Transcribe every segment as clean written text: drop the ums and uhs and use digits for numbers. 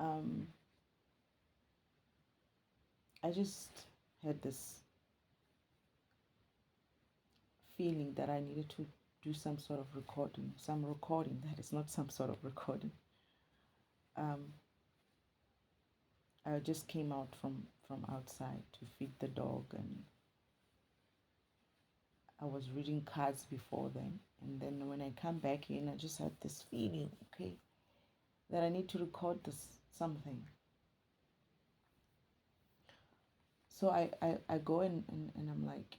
um, I just had this feeling that I needed to do some sort of recording, that is not some sort of recording. I just came out from outside to feed the dog, and I was reading cards before then. And then when I come back in, I just had this feeling, okay, that I need to record this something. So I go and I'm like,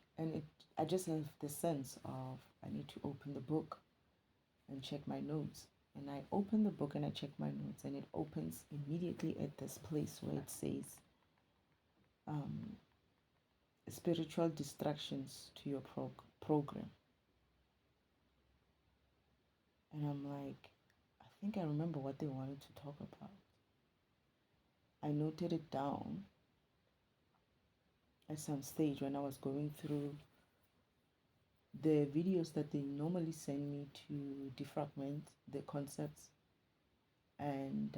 I just have the sense of I need to open the book and check my notes. And I open the book and I check my notes, and it opens immediately at this place where it says spiritual distractions to your program. And I'm like, I think I remember what they wanted to talk about. I noted it down at some stage when I was going through the videos that they normally send me to defragment the concepts, and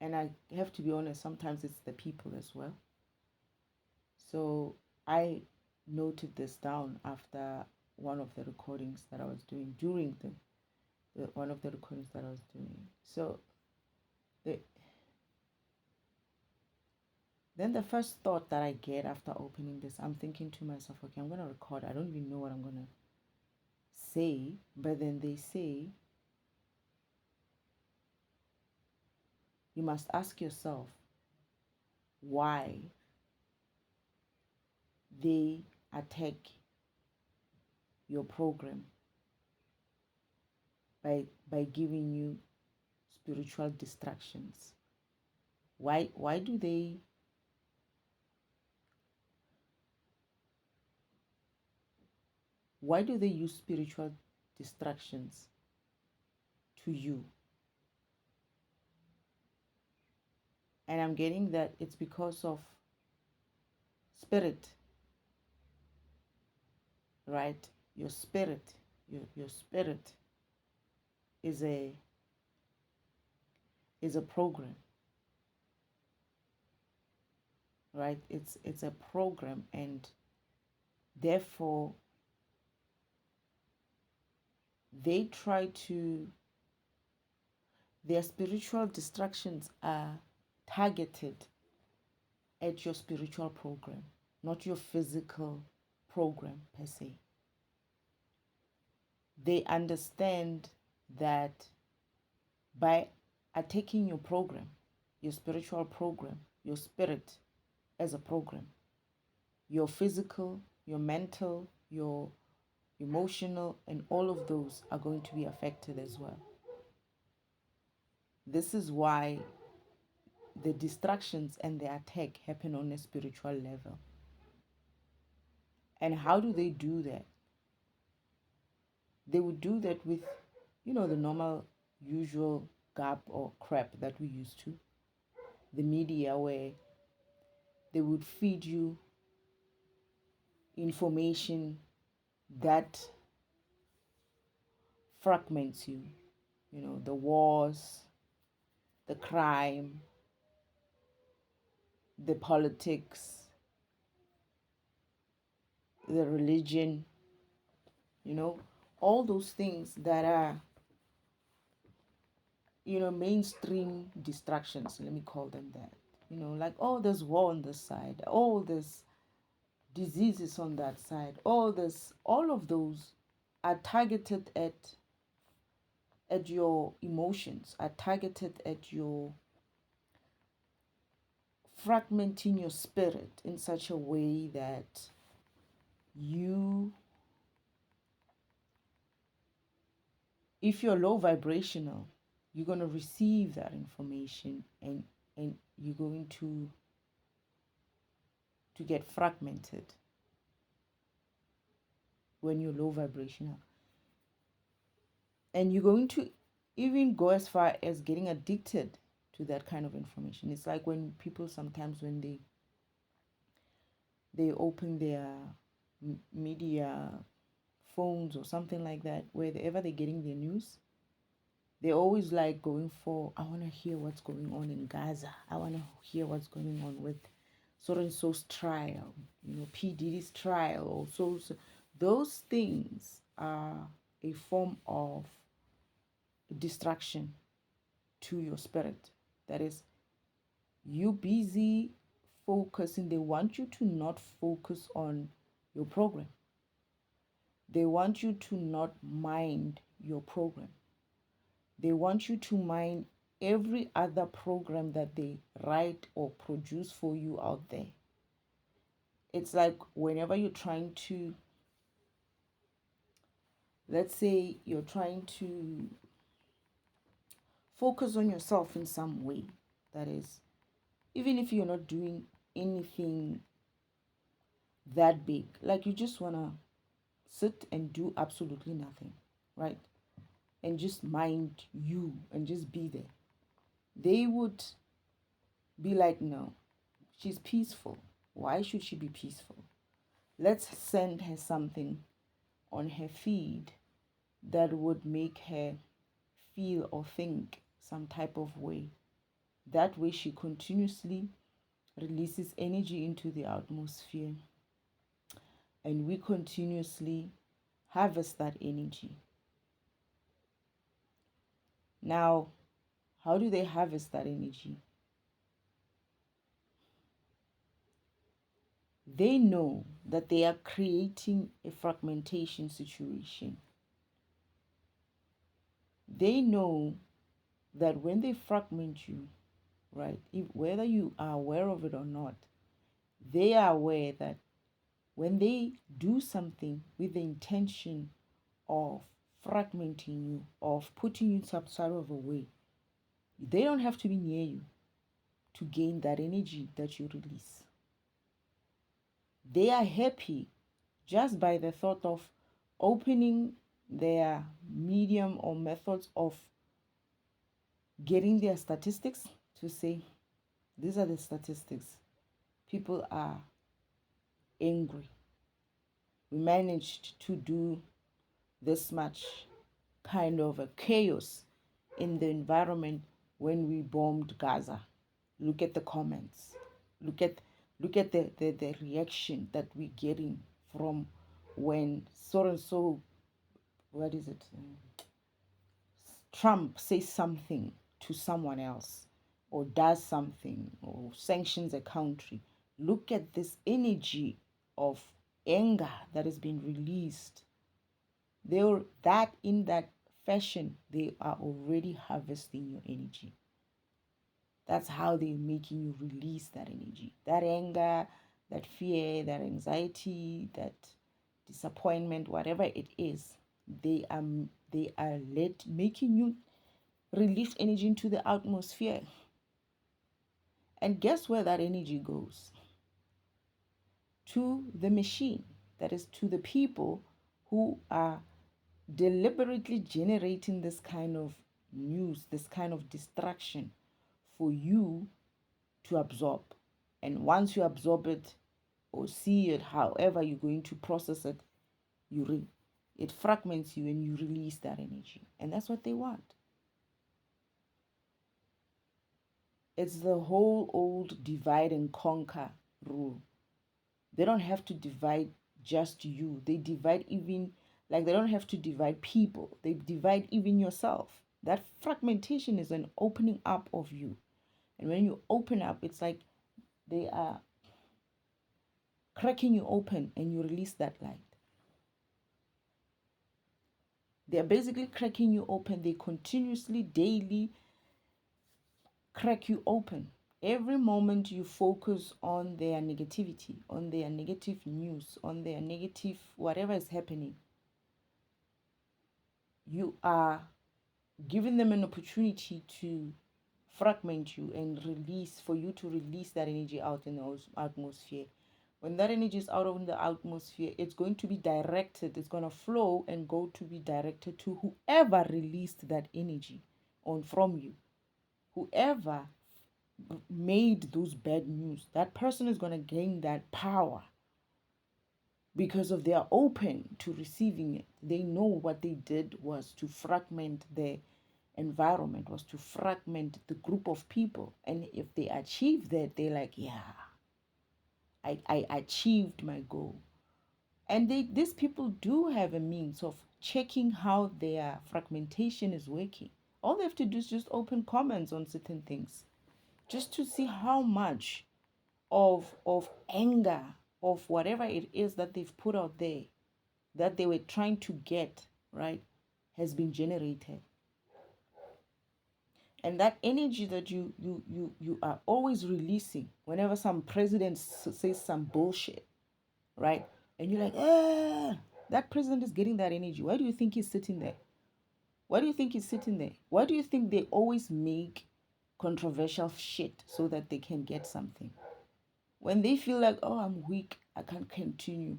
I have to be honest, sometimes it's the people as well. So I noted this down after one of the recordings that I was doing during one of the recordings that I was doing. So then the first thought that I get after opening this, I'm thinking to myself, okay, I'm going to record. I don't even know what I'm going to say. But then they say, you must ask yourself why they attack your program by giving you spiritual distractions. Why do they use spiritual distractions to you? And I'm getting that it's because of spirit, right? Your spirit is a program, right? It's a program, and therefore they try to, their spiritual distractions are targeted at your spiritual program, not your physical program per se. They understand that by attacking your program, your spiritual program, your spirit as a program, your physical, your mental, your emotional, and all of those are going to be affected as well. This is why the distractions and the attack happen on a spiritual level. And how do they do that? They would do that with, the normal, usual gap or crap that we used to. The media, where they would feed you information that fragments you. The wars, the crime, the politics, the religion, all those things that are, mainstream distractions, let me call them that. Like, oh, there's war on this side, oh, there's diseases on that side, all of those are targeted at your emotions, are targeted at your fragmenting your spirit in such a way that you, if you're low vibrational, you're going to receive that information, and you're going to get fragmented when you're low vibrational. And you're going to even go as far as getting addicted to that kind of information. It's like when people sometimes, when they open their media phones or something like that, wherever they're getting their news, They always like going for, I want to hear what's going on in Gaza. I want to hear what's going on with so and so's trial, P. Diddy's trial. So those things are a form of distraction to your spirit. That is, you busy focusing. They want you to not focus on your program. They want you to not mind your program. They want you to mind every other program that they write or produce for you out there. It's like whenever you're trying to, let's say you're trying to focus on yourself in some way. That is, even if you're not doing anything that big, like you just want to sit and do absolutely nothing, right? And just mind you and just be there. They would be like, no, she's peaceful. Why should she be peaceful? Let's send her something on her feed that would make her feel or think some type of way. That way, she continuously releases energy into the atmosphere, and we continuously harvest that energy. Now, how do they harvest that energy? They know that they are creating a fragmentation situation. They know that when they fragment you, right, whether you are aware of it or not, they are aware that when they do something with the intention of fragmenting you, of putting you some sort of a way, they don't have to be near you to gain that energy that you release. They are happy just by the thought of opening their medium or methods of getting their statistics to say, these are the statistics. People are angry. We managed to do this much kind of a chaos in the environment when we bombed Gaza. Look at the comments. Look at the reaction that we're getting from when so and so, what is it? Trump says something to someone else or does something or sanctions a country. Look at this energy of anger that has been released. They're that in that fashion, they are already harvesting your energy. That's how they're making you release that energy, that anger, that fear, that anxiety, that disappointment, whatever it is. They are making you release energy into the atmosphere. And guess where that energy goes? To the machine, that is to the people who are deliberately generating this kind of news, this kind of distraction for you to absorb. And once you absorb it or see it, however you're going to process it, it fragments you and you release that energy. And that's what they want. It's the whole old divide and conquer rule. They don't have to divide just you. They divide even, like they don't have to divide people. They divide even yourself. That fragmentation is an opening up of you. And when you open up, it's like they are cracking you open and you release that light. They're basically cracking you open. They continuously, daily crack you open. Every moment you focus on their negativity, on their negative news, on their negative whatever is happening, you are giving them an opportunity to fragment you and for you to release that energy out in the atmosphere. When that energy is out of the atmosphere, it's going to be directed, it's going to flow and go to be directed to whoever released that energy on from you. Whoever made those bad news, that person is going to gain that power because of they are open to receiving it. They know what they did was to fragment the environment was to fragment the group of people. And if they achieve that, they're like, yeah, I achieved my goal. And these people do have a means of checking how their fragmentation is working. All they have to do is just open comments on certain things, just to see how much of anger, of whatever it is that they've put out there, that they were trying to get, right, has been generated. And that energy that you are always releasing whenever some president says some bullshit, right? And you're like, that president is getting that energy. Why do you think he's sitting there? Why do you think he's sitting there? Why do you think they always make controversial shit so that they can get something? When they feel like, oh, I'm weak, I can't continue,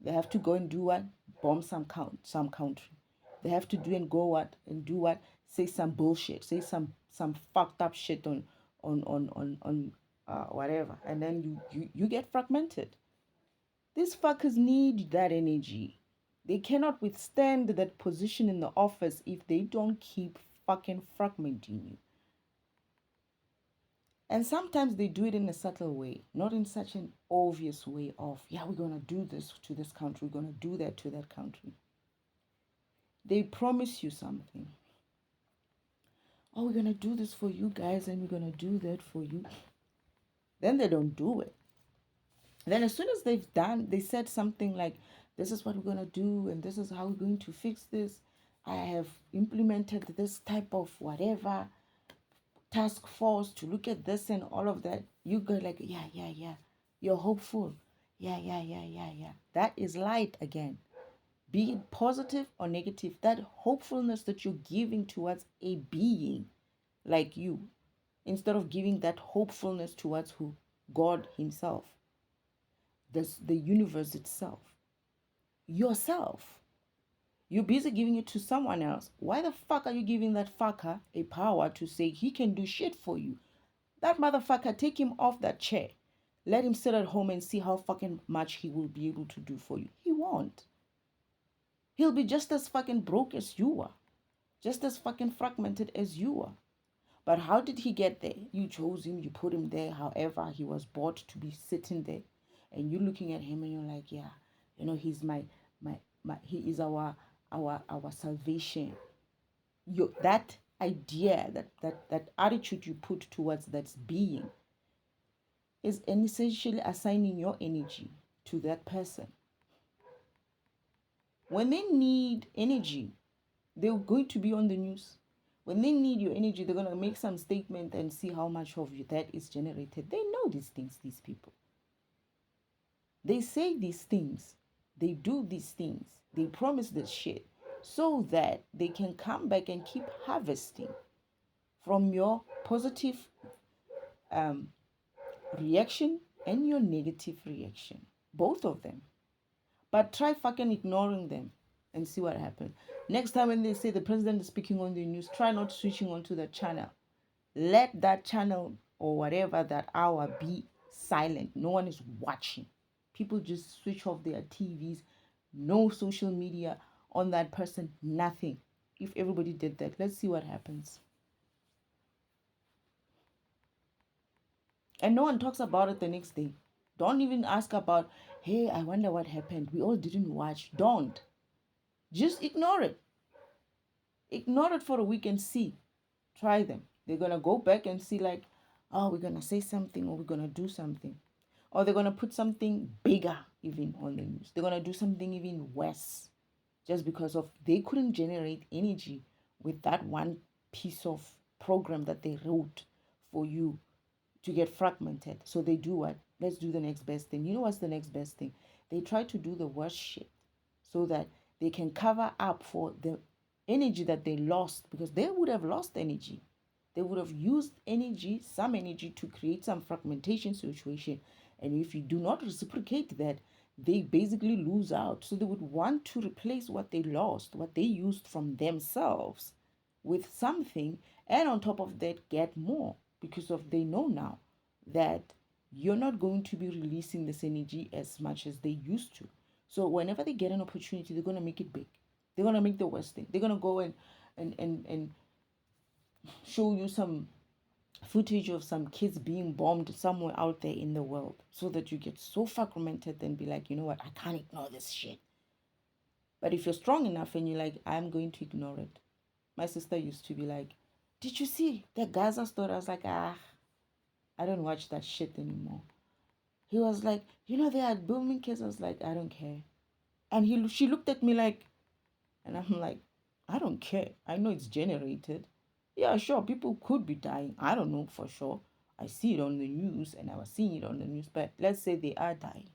they have to go and do what? Bomb some country. They have to do and go what and do what? Say some bullshit, say some fucked up shit on whatever, and then you get fragmented. These fuckers need that energy. They cannot withstand that position in the office if they don't keep fucking fragmenting you. And sometimes they do it in a subtle way, not in such an obvious way of, yeah, we're going to do this to this country, we're going to do that to that country. They promise you something. Oh, we're going to do this for you guys and we're going to do that for you. Then they don't do it. Then as soon as they said something like, this is what we're going to do and this is how we're going to fix this. I have implemented this type of whatever task force to look at this and all of that. You go like, yeah. You're hopeful. Yeah. That is light again. Be it positive or negative, that hopefulness that you're giving towards a being like you, instead of giving that hopefulness towards who? God himself, the universe itself, yourself. You're busy giving it to someone else. Why the fuck are you giving that fucker a power to say he can do shit for you? That motherfucker, take him off that chair. Let him sit at home and see how fucking much he will be able to do for you. He won't. He'll be just as fucking broke as you are. Just as fucking fragmented as you are. But how did he get there? You chose him, you put him there, however he was bought to be sitting there. And you're looking at him and you're like, yeah, he's he is our salvation. That idea, that attitude you put towards that being is essentially assigning your energy to that person. When they need energy, they're going to be on the news. When they need your energy, they're going to make some statement and see how much of you that is generated. They know these things, these people. They say these things. They do these things. They promise this shit so that they can come back and keep harvesting from your positive reaction and your negative reaction. Both of them. But try fucking ignoring them and see what happens. Next time when they say the president is speaking on the news, try not switching onto the channel. Let that channel or whatever that hour be silent. No one is watching. People just switch off their TVs. No social media on that person. Nothing. If everybody did that, let's see what happens. And no one talks about it the next day. Don't even ask about, hey, I wonder what happened. We all didn't watch. Don't. Just ignore it. Ignore it for a week and see. Try them. They're going to go back and see like, oh, we're going to say something or we're going to do something. Or they're going to put something bigger even on the news. They're going to do something even worse. Just because of they couldn't generate energy with that one piece of program that they wrote for you to get fragmented. So they do what? Let's do the next best thing. You know what's the next best thing? They try to do the worst shit so that they can cover up for the energy that they lost, because they would have lost energy. They would have used energy, some energy, to create some fragmentation situation. And if you do not reciprocate that, they basically lose out. So they would want to replace what they lost, what they used from themselves, with something, and on top of that, get more, because of they know now that you're not going to be releasing this energy as much as they used to. So whenever they get an opportunity, they're going to make it big. They're going to make the worst thing. They're going to go and show you some footage of some kids being bombed somewhere out there in the world, so that you get so fragmented and be like, you know what, I can't ignore this shit. But if you're strong enough and you're like, I'm going to ignore it. My sister used to be like, did you see the Gaza story? I was like, I don't watch that shit anymore. He was like, you know, they are booming kids. I was like, I don't care. And she looked at me like, and I'm like, I don't care. I know it's generated. Yeah, sure, people could be dying. I don't know for sure. I see it on the news and I was seeing it on the news, but let's say they are dying.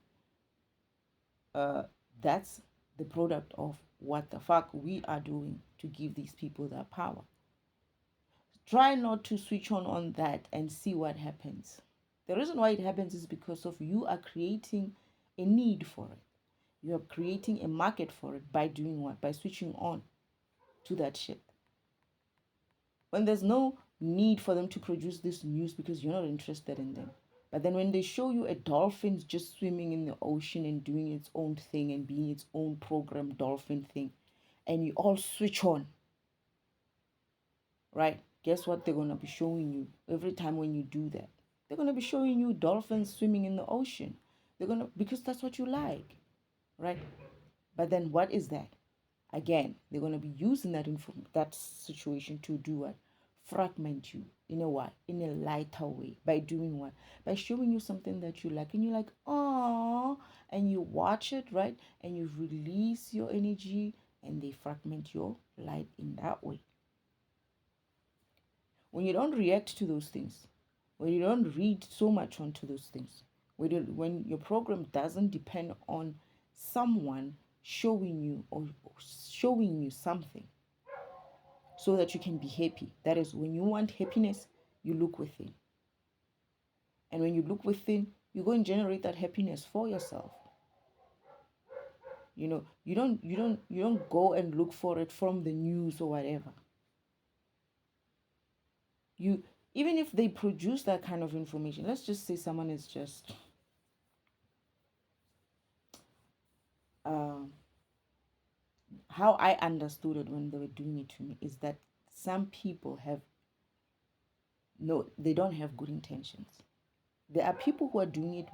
That's the product of what the fuck we are doing to give these people that power. Try not to switch on that and see what happens. The reason why it happens is because of you are creating a need for it. You are creating a market for it by doing what? By switching on to that shit. When there's no need for them to produce this news because you're not interested in them. But then when they show you a dolphin just swimming in the ocean and doing its own thing and being its own program dolphin thing, and you all switch on, right? Guess what they're going to be showing you every time when you do that? They're going to be showing you dolphins swimming in the ocean. They're going to, because that's what you like, right? But then what is that? Again, they're going to be using that situation to do what? Fragment you in a what? In a lighter way. By doing what? By showing you something that you like, and you're like, oh, and you watch it, right? And you release your energy, and they fragment your light in that way. When you don't react to those things, when you don't read so much onto those things, when your program doesn't depend on someone showing you or showing you something so that you can be happy. That is, when you want happiness, you look within. And when you look within, you go and generate that happiness for yourself. You know, you don't go and look for it from the news or whatever. You, even if they produce that kind of information, let's just say someone is just how I understood it when they were doing it to me is that some people have no, they don't have good intentions. There are people who are doing it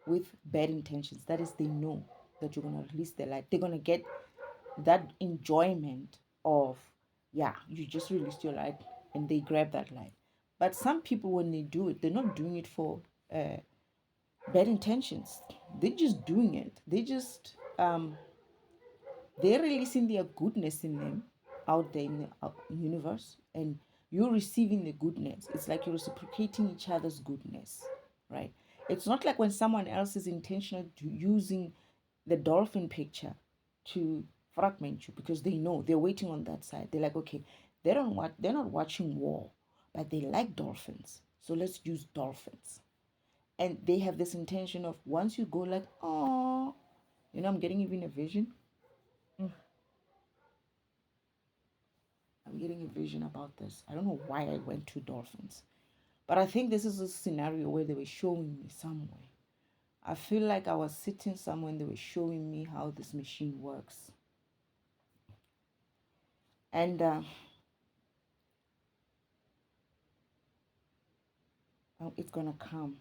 with bad intentions. That is, they know that you're gonna release the light. They're gonna get that enjoyment of, yeah, you just released your light, and they grab that light. But some people, when they do it, they're not doing it for bad intentions. They're just doing it. They're releasing their goodness in them out there in the universe, and you're receiving the goodness. It's like you're reciprocating each other's goodness, right? It's not like when someone else is intentional to using the dolphin picture to fragment you, because they know they're waiting on that side. They're like, okay, they're not watching war, but they like dolphins, so let's use dolphins. And they have this intention of, once you go like, oh, I'm getting even a vision. I'm getting a vision about this. I don't know why I went to dolphins, but I think this is a scenario where they were showing me somewhere. I feel like I was sitting somewhere and they were showing me how this machine works. And it's gonna come.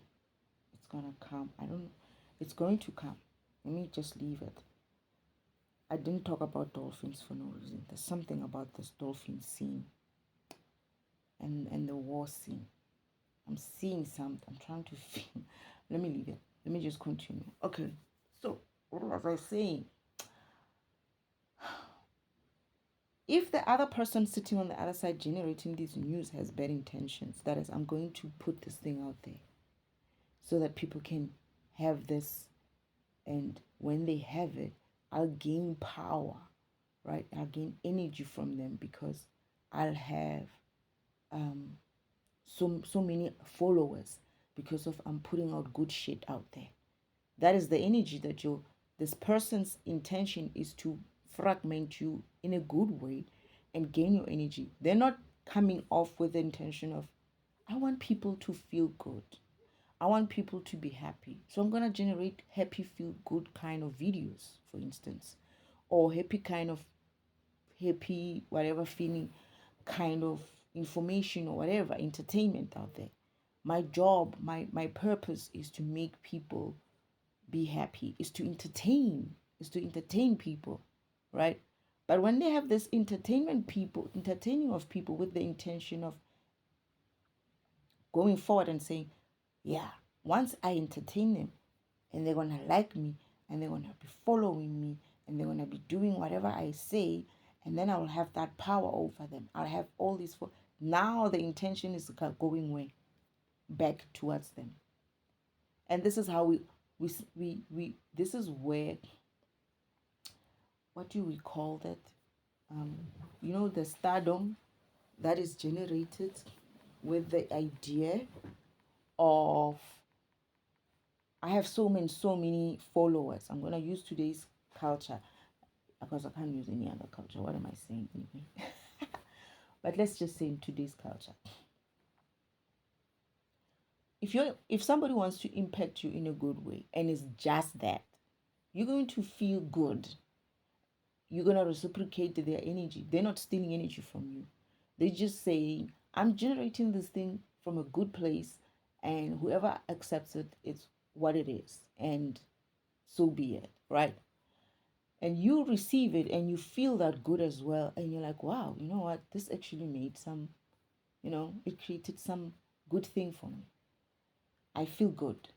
It's gonna come. I don't. It's going to come. Let me just leave it. I didn't talk about dolphins for no reason. There's something about this dolphin scene and the war scene. I'm seeing something. I'm trying to feel. Let me leave it. Let me just continue. Okay. So, what was I saying? If the other person sitting on the other side generating this news has bad intentions, that is, I'm going to put this thing out there so that people can have this, and when they have it, I'll gain power, right? I'll gain energy from them because I'll have so many followers because of I'm putting out good shit out there. That is the energy that this person's intention is to fragment you in a good way and gain your energy. They're not coming off with the intention of, I want people to feel good. I want people to be happy. So I'm going to generate happy, feel good kind of videos, for instance, or happy, whatever feeling kind of information or whatever, entertainment out there. My job, my purpose is to make people be happy, is to entertain people, right? But when they have this entertaining of people with the intention of going forward and saying, yeah, once I entertain them and they're gonna like me and they're gonna be following me and they're gonna be doing whatever I say, and then I'll have that power over them. I'll have all these now the intention is going way back towards them. And this is how we this is where, what do we call that? The stardom that is generated with the idea of, I have so many followers. I'm gonna use today's culture because I can't use any other culture. What am I saying anyway? But let's just say in today's culture, if somebody wants to impact you in a good way and it's just that, you're going to feel good. You're going to reciprocate their energy. They're not stealing energy from you. They're just saying, I'm generating this thing from a good place, and whoever accepts it, it's what it is, and so be it, right? And you receive it and you feel that good as well, and you're like, wow, you know what, this actually made some, it created some good thing for me. I feel good.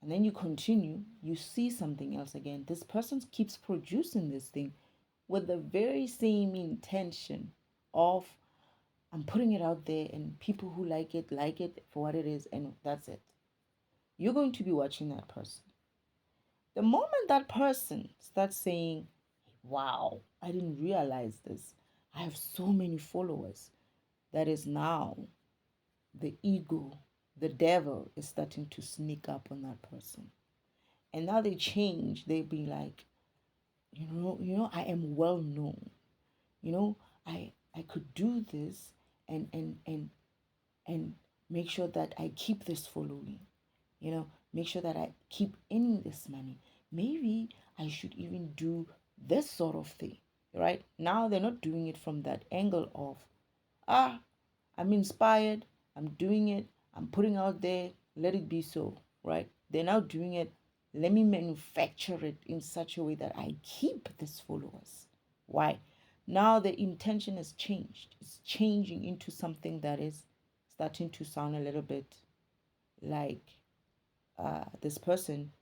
And then you continue, you see something else again. This person keeps producing this thing with the very same intention of, I'm putting it out there and people who like it for what it is, and that's it. You're going to be watching that person. The moment that person starts saying, wow, I didn't realize this, I have so many followers, that is now the ego, the devil is starting to sneak up on that person. And now they change. They be like, I am well known. I could do this and make sure that I keep this following. Make sure that I keep earning this money. Maybe I should even do this sort of thing, right? Now they're not doing it from that angle of, I'm inspired, I'm doing it, I'm putting out there, let it be so, right? They're now doing it, let me manufacture it in such a way that I keep these followers. Why? Now the intention has changed. It's changing into something that is starting to sound a little bit like this person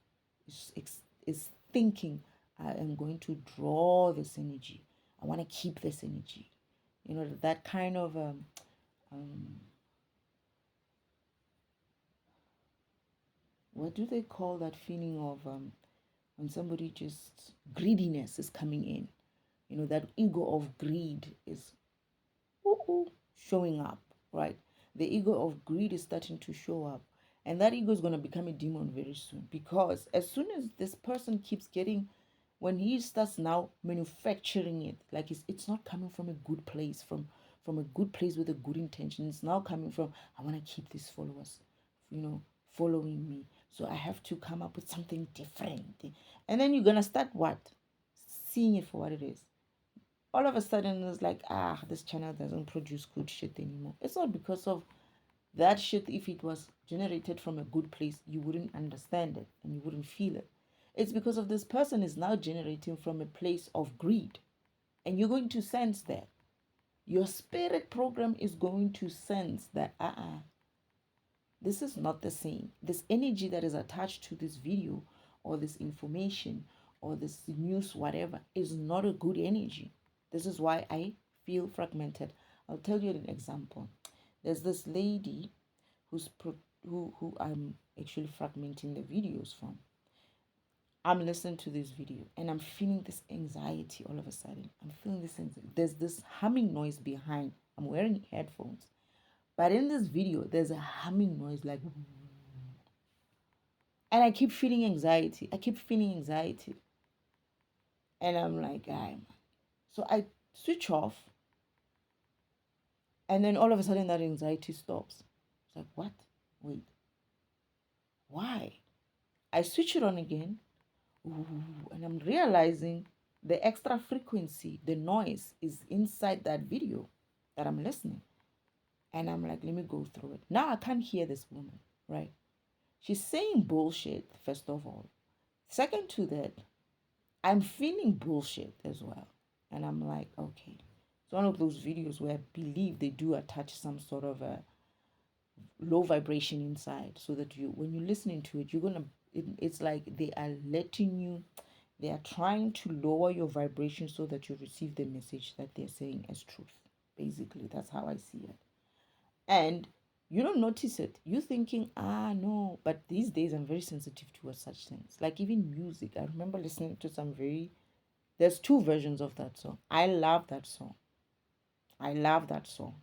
is thinking, I am going to draw this energy. I want to keep this energy. That kind of what do they call that feeling of when somebody just, greediness is coming in. That ego of greed is showing up, right? The ego of greed is starting to show up. And that ego is going to become a demon very soon, because as soon as this person keeps getting, when he starts now manufacturing it, like it's not coming from a good place, from a good place with a good intention. It's now coming from, I want to keep these followers, following me. So I have to come up with something different. And then you're going to start what? Seeing it for what it is. All of a sudden it's like, this channel doesn't produce good shit anymore. It's not because of that shit. If it was generated from a good place, you wouldn't understand it and you wouldn't feel it. It's because of this person is now generating from a place of greed, and you're going to sense that. Your spirit program is going to sense that this is not the same. This energy that is attached to this video or this information or this news, whatever, is not a good energy. This is why I feel fragmented. I'll tell you an example. There's this lady who I'm actually fragmenting the videos from. I'm listening to this video and I'm feeling this anxiety all of a sudden. I'm feeling this anxiety. There's this humming noise behind. I'm wearing headphones. But in this video, there's a humming noise like, and I keep feeling anxiety. And I'm like, so I switch off. And then all of a sudden that anxiety stops. It's like, what? Wait. Why? I switch it on again. And I'm realizing the extra frequency, the noise is inside that video that I'm listening. And I'm like, let me go through it. Now I can't hear this woman, right? She's saying bullshit, first of all. Second to that, I'm feeling bullshit as well. And I'm like, okay. It's one of those videos where I believe they do attach some sort of a low vibration inside so that you, when you're listening to it, it's like they are letting you, they are trying to lower your vibration so that you receive the message that they're saying as truth. Basically, that's how I see it. And you don't notice it. You're thinking, no. But these days, I'm very sensitive towards such things. Like even music. I remember listening to there's two versions of that song. I love that song. I love that song.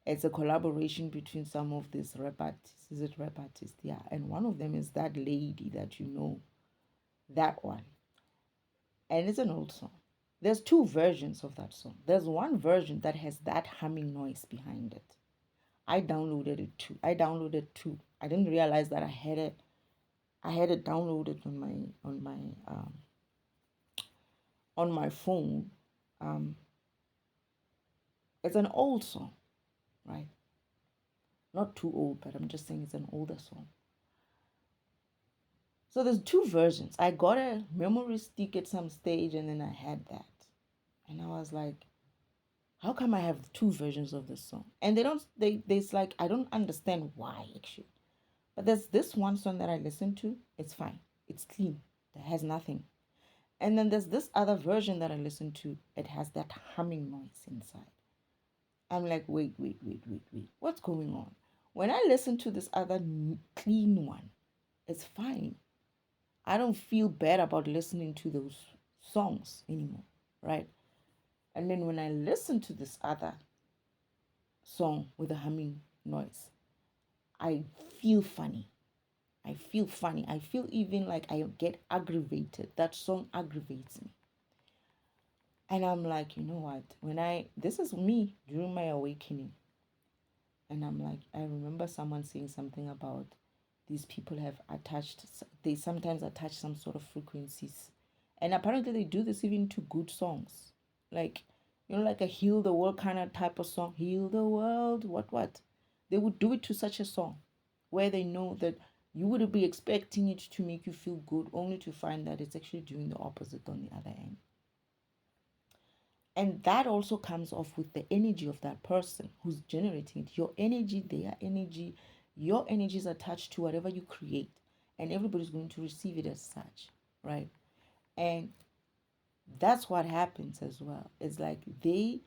It's a collaboration between some of these rap artists. Is it rap artists? Yeah. And one of them is that lady that you know. That one. And it's an old song. There's two versions of that song. There's one version that has that humming noise behind it. I downloaded it too. I didn't realize that I had it. I had it downloaded on my phone. It's an old song, right? Not too old, but I'm just saying it's an older song. So there's two versions. I got a memory stick at some stage, and then I had that, and I was like, how come I have two versions of this song? And it's like I don't understand why actually. But there's this one song that I listen to. It's fine. It's clean. It has nothing. And then there's this other version that I listen to. It has that humming noise inside. I'm like, wait. What's going on? When I listen to this other clean one, it's fine. I don't feel bad about listening to those songs anymore, right? And then when I listen to this other song with a humming noise, I feel funny. I feel even like I get aggravated. That song aggravates me. And I'm like, you know what? This is me during my awakening. And I'm like, I remember someone saying something about these people they sometimes attach some sort of frequencies. And apparently they do this even to good songs. Like, like a heal the world kind of type of song. Heal the world, what? They would do it to such a song where they know that you would be expecting it to make you feel good, only to find that it's actually doing the opposite on the other end. And that also comes off with the energy of that person who's generating it. Your energy, their energy, your energy is attached to whatever you create, and everybody's going to receive it as such, right? And that's what happens as well. It's like they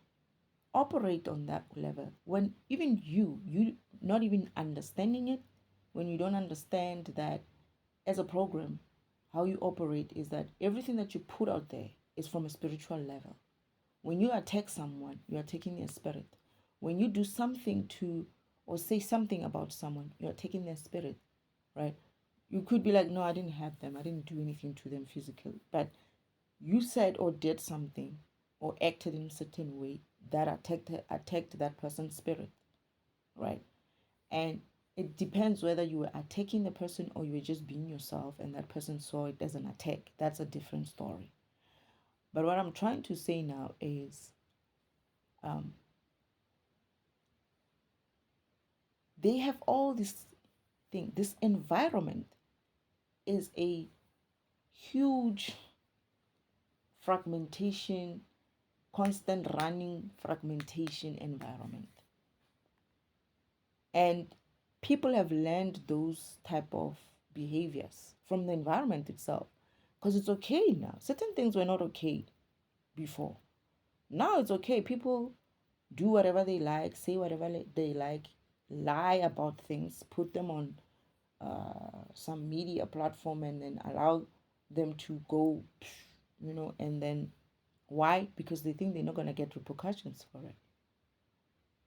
operate on that level when even you not even understanding it, when you don't understand that as a program, how you operate is that everything that you put out there is from a spiritual level. When you attack someone, you are taking their spirit. When you do something to or say something about someone, you are taking their spirit, right? You could be like, no, I didn't have them. I didn't do anything to them physically. But you said or did something or acted in a certain way that attacked that person's spirit, right? And it depends whether you were attacking the person or you were just being yourself and that person saw it as an attack. That's a different story. But what I'm trying to say now is they have all this thing. This environment is a huge fragmentation, constant running fragmentation environment. And people have learned those type of behaviors from the environment itself because it's okay now. Certain things were not okay before. Now it's okay. People do whatever they like, say whatever they like, lie about things, put them on some media platform and then allow them to go, and then why? Because they think they're not going to get repercussions for it.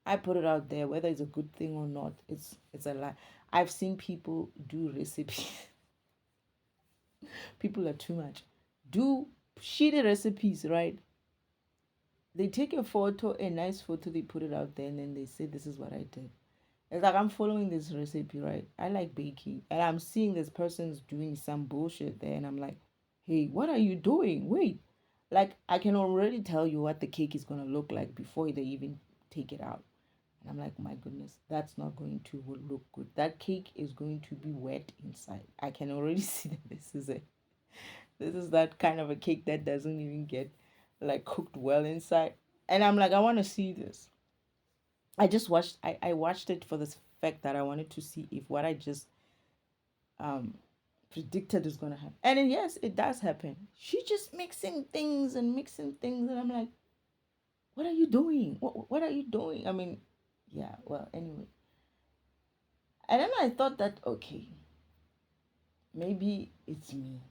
I put it out there, whether it's a good thing or not, it's a lie. I've seen people do recipes. People are too much. Do shitty recipes, right? They take a photo, a nice photo, they put it out there, and then they say, this is what I did. It's like I'm following this recipe, right? I like baking, and I'm seeing this person's doing some bullshit there, and I'm like, hey, what are you doing? Wait. Like, I can already tell you what the cake is going to look like before they even take it out. And I'm like, my goodness, that's not going to look good. That cake is going to be wet inside. I can already see that this is that kind of a cake that doesn't even get like cooked well inside. And I'm like, I want to see this. I watched it for the fact that I wanted to see if what I just um predicted is gonna happen. And then, yes, it does happen. She just mixing things, and I'm like, what are you doing? What are you doing? I mean, yeah, well, anyway. And then I thought that, okay, maybe it's me.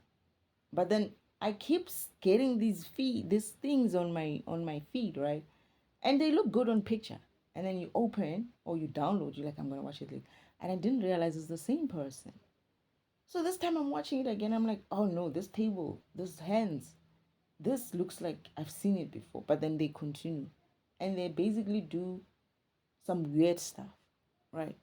But then I keep getting these things on my feed, right? And they look good on picture. And then you open or you download, you're like, I'm gonna watch it later. And I didn't realize it's the same person. So this time I'm watching it again, I'm like, oh no, this table, this hands, this looks like I've seen it before. But then they continue. And they basically do some weird stuff, right?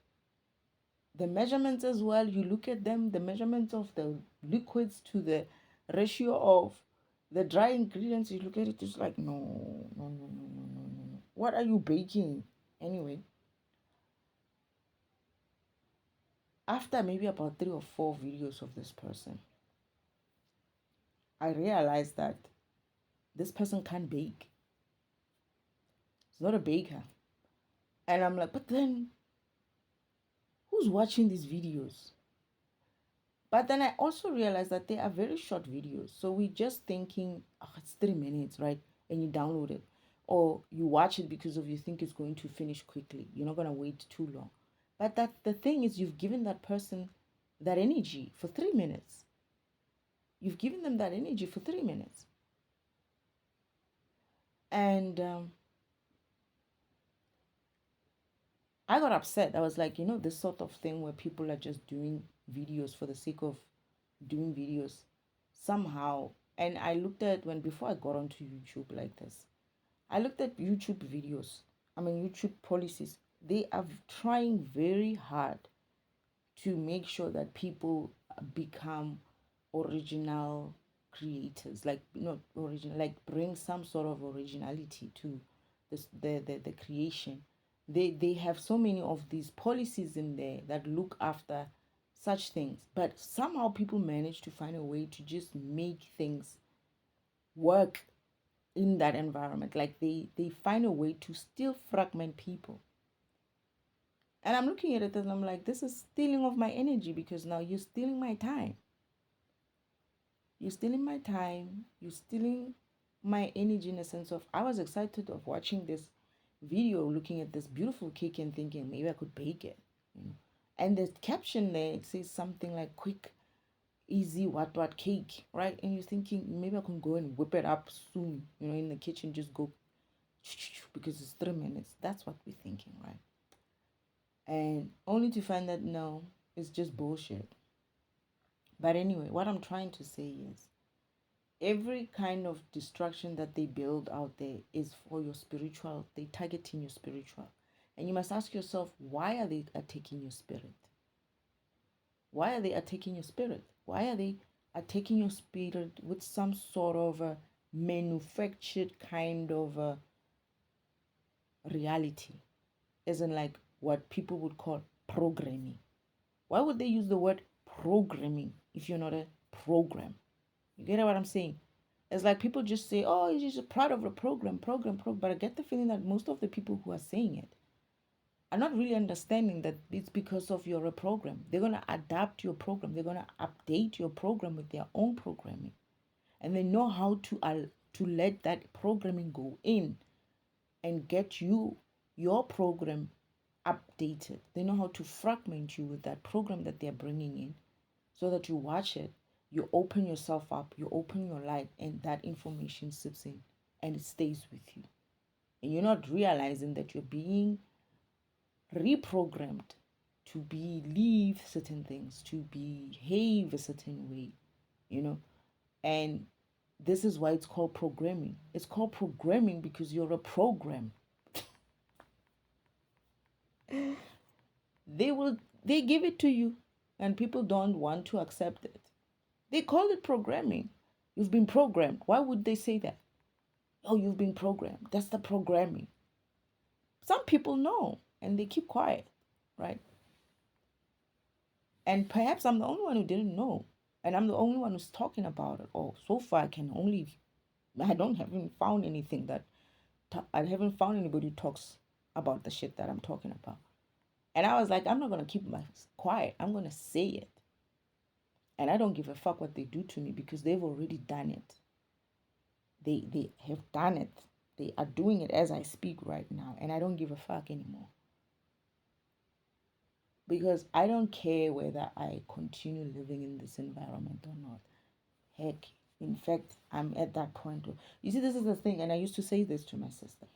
The measurements as well, you look at them, the measurements of the liquids to the ratio of the dry ingredients, you look at it, it's like, no. What are you baking? Anyway, after maybe about 3 or 4 videos of this person, I realized that this person can't bake. He's not a baker. And I'm like, but then who's watching these videos? But then I also realized that they are very short videos. So we're just thinking, oh, it's 3 minutes, right? And you download it. Or you watch it because of you think it's going to finish quickly. You're not going to wait too long. But that the thing is, you've given that person that energy for 3 minutes. You've given them that energy for 3 minutes. And I got upset. I was like, this sort of thing where people are just doing videos for the sake of doing videos somehow. And I looked at before I got onto YouTube like this, I looked at YouTube videos. I mean, YouTube policies. They are trying very hard to make sure that people become original creators, like not original, like bring some sort of originality to the creation. They have so many of these policies in there that look after such things, but somehow people manage to find a way to just make things work in that environment. Like they find a way to still fragment people. And I'm looking at it and I'm like, this is stealing of my energy, because now you're stealing my time. You're stealing my time. You're stealing my energy, in a sense of, I was excited of watching this video, looking at this beautiful cake and thinking maybe I could bake it. And the caption there, it says something like quick, easy, what cake, right? And you're thinking maybe I can go and whip it up soon, in the kitchen, just go because it's 3 minutes. That's what we're thinking, right? And only to find that no, it's just bullshit. But anyway, what I'm trying to say is, every kind of distraction that they build out there is for your spiritual. They targeting your spiritual. And you must ask yourself, why are they attacking your spirit? Why are they attacking your spirit? Why are they attacking your spirit with some sort of a manufactured kind of a reality? As in, like, what people would call programming. Why would they use the word programming if you're not a program? You get what I'm saying? It's like people just say, oh, it's just a part of the program. But I get the feeling that most of the people who are saying it are not really understanding that it's because of your program. They're going to adapt your program. They're going to update your program with their own programming. And they know how to let that programming go in and get your program updated. They know how to fragment you with that program that they're bringing in, so that you watch it, you open yourself up, you open your light, and that information sits in and it stays with you. And you're not realizing that you're being reprogrammed to believe certain things, to behave a certain way, and this is why it's called programming. It's called programming because you're a program. They give it to you, and people don't want to accept it. They call it programming. You've been programmed. Why would they say that? Oh, you've been programmed. That's the programming. Some people know. and they keep quiet, right? And perhaps I'm the only one who didn't know, and I'm the only one who's talking about it. Or so far, I don't haven't found anything I haven't found anybody who talks about the shit that I'm talking about. And I was like, I'm not gonna keep my quiet. I'm gonna say it. And I don't give a fuck what they do to me because they've already done it. They have done it. They are doing it as I speak right now, and I don't give a fuck anymore. Because I don't care whether I continue living in this environment or not. Heck, in fact, I'm at that point. You see, this is the thing, and I used to say this to my sister.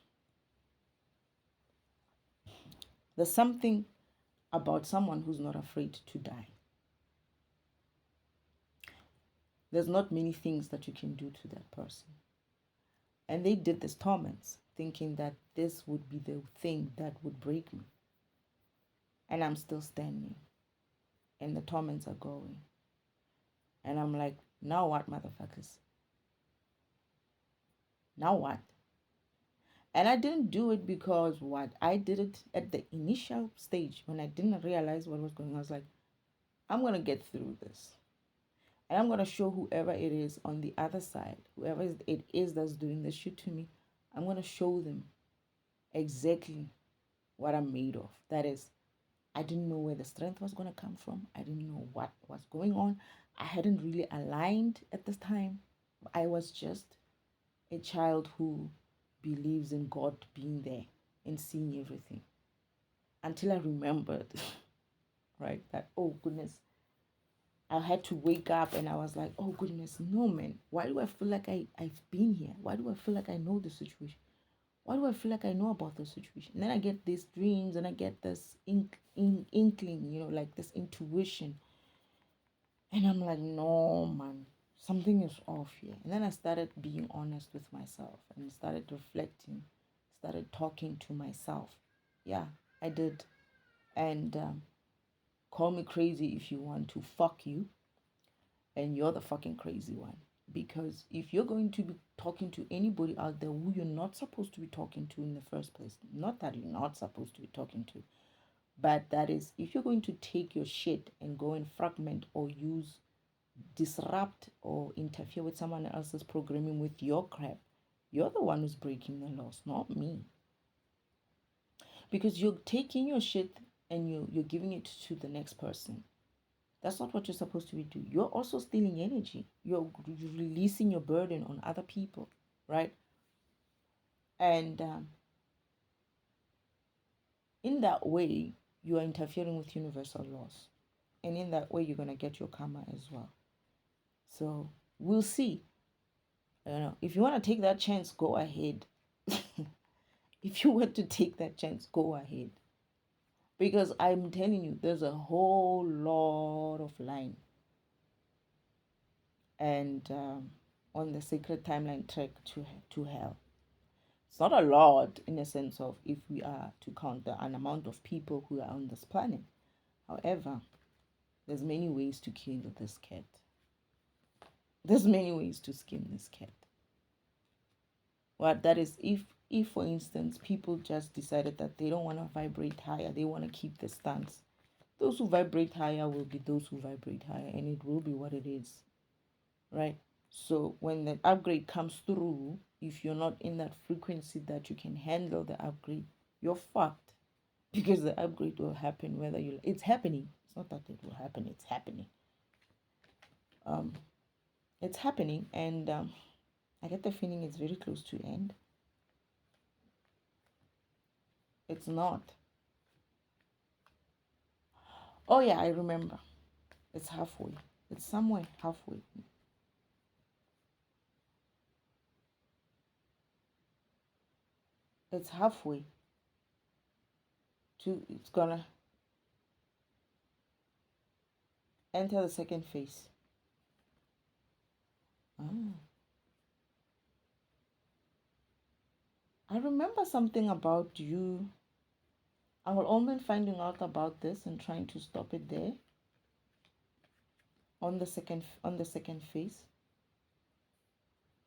There's something about someone who's not afraid to die. There's not many things that you can do to that person. And they did this torments, thinking that this would be the thing that would break me. And I'm still standing. And the torments are going. And I'm like, now what, motherfuckers? Now what? And I didn't do it because what? I did it at the initial stage when I didn't realize what was going on. I was like, I'm going to get through this. And I'm going to show whoever it is on the other side, whoever it is that's doing this shit to me, I'm going to show them exactly what I'm made of. That is, I didn't know where the strength was going to come from. I didn't know what was going on. I hadn't really aligned at this time. I was just a child who believes in God being there and seeing everything. Until I remembered, right, that, oh goodness, I had to wake up and I was like, oh goodness, no man, why do I feel like I've been here? Why do I feel like I know the situation? Why do I feel like I know about the situation? And then I get these dreams and I get this inkling, like this intuition. And I'm like, no, man, something is off here. And then I started being honest with myself and started reflecting, started talking to myself. Yeah, I did. And call me crazy if you want to. Fuck you. And you're the fucking crazy one. Because if you're going to be talking to anybody out there who you're not supposed to be talking to in the first place, not that you're not supposed to be talking to, but that is, if you're going to take your shit and go and fragment or disrupt or interfere with someone else's programming with your crap, you're the one who's breaking the laws, not me. Because you're taking your shit and you're giving it to the next person. That's not what you're supposed to be doing. You're also stealing energy. You're releasing your burden on other people, right? And in that way, you are interfering with universal laws. And in that way, you're going to get your karma as well. So we'll see. If you want to take that chance, go ahead. If you want to take that chance, go ahead. Because I'm telling you, there's a whole lot of line. And on the sacred timeline trek to hell. It's not a lot in the sense of if we are to count an amount of people who are on this planet. However, there's many ways to kill this cat. There's many ways to skin this cat. Well, that is if for instance people just decided that they don't want to vibrate higher, they want to keep the stance. Those who vibrate higher will be those who vibrate higher, and it will be what it is, right? So when the upgrade comes through, if you're not in that frequency that you can handle the upgrade, you're fucked. Because the upgrade will happen whether it's happening. It's not that it will happen, it's happening. It's happening, and I get the feeling it's very close to end. It's not. Oh yeah, I remember. It's halfway. It's somewhere halfway. It's halfway. It's gonna enter the second phase. Ah. I remember something about you. I will only finding out about this and trying to stop it there. On the second phase.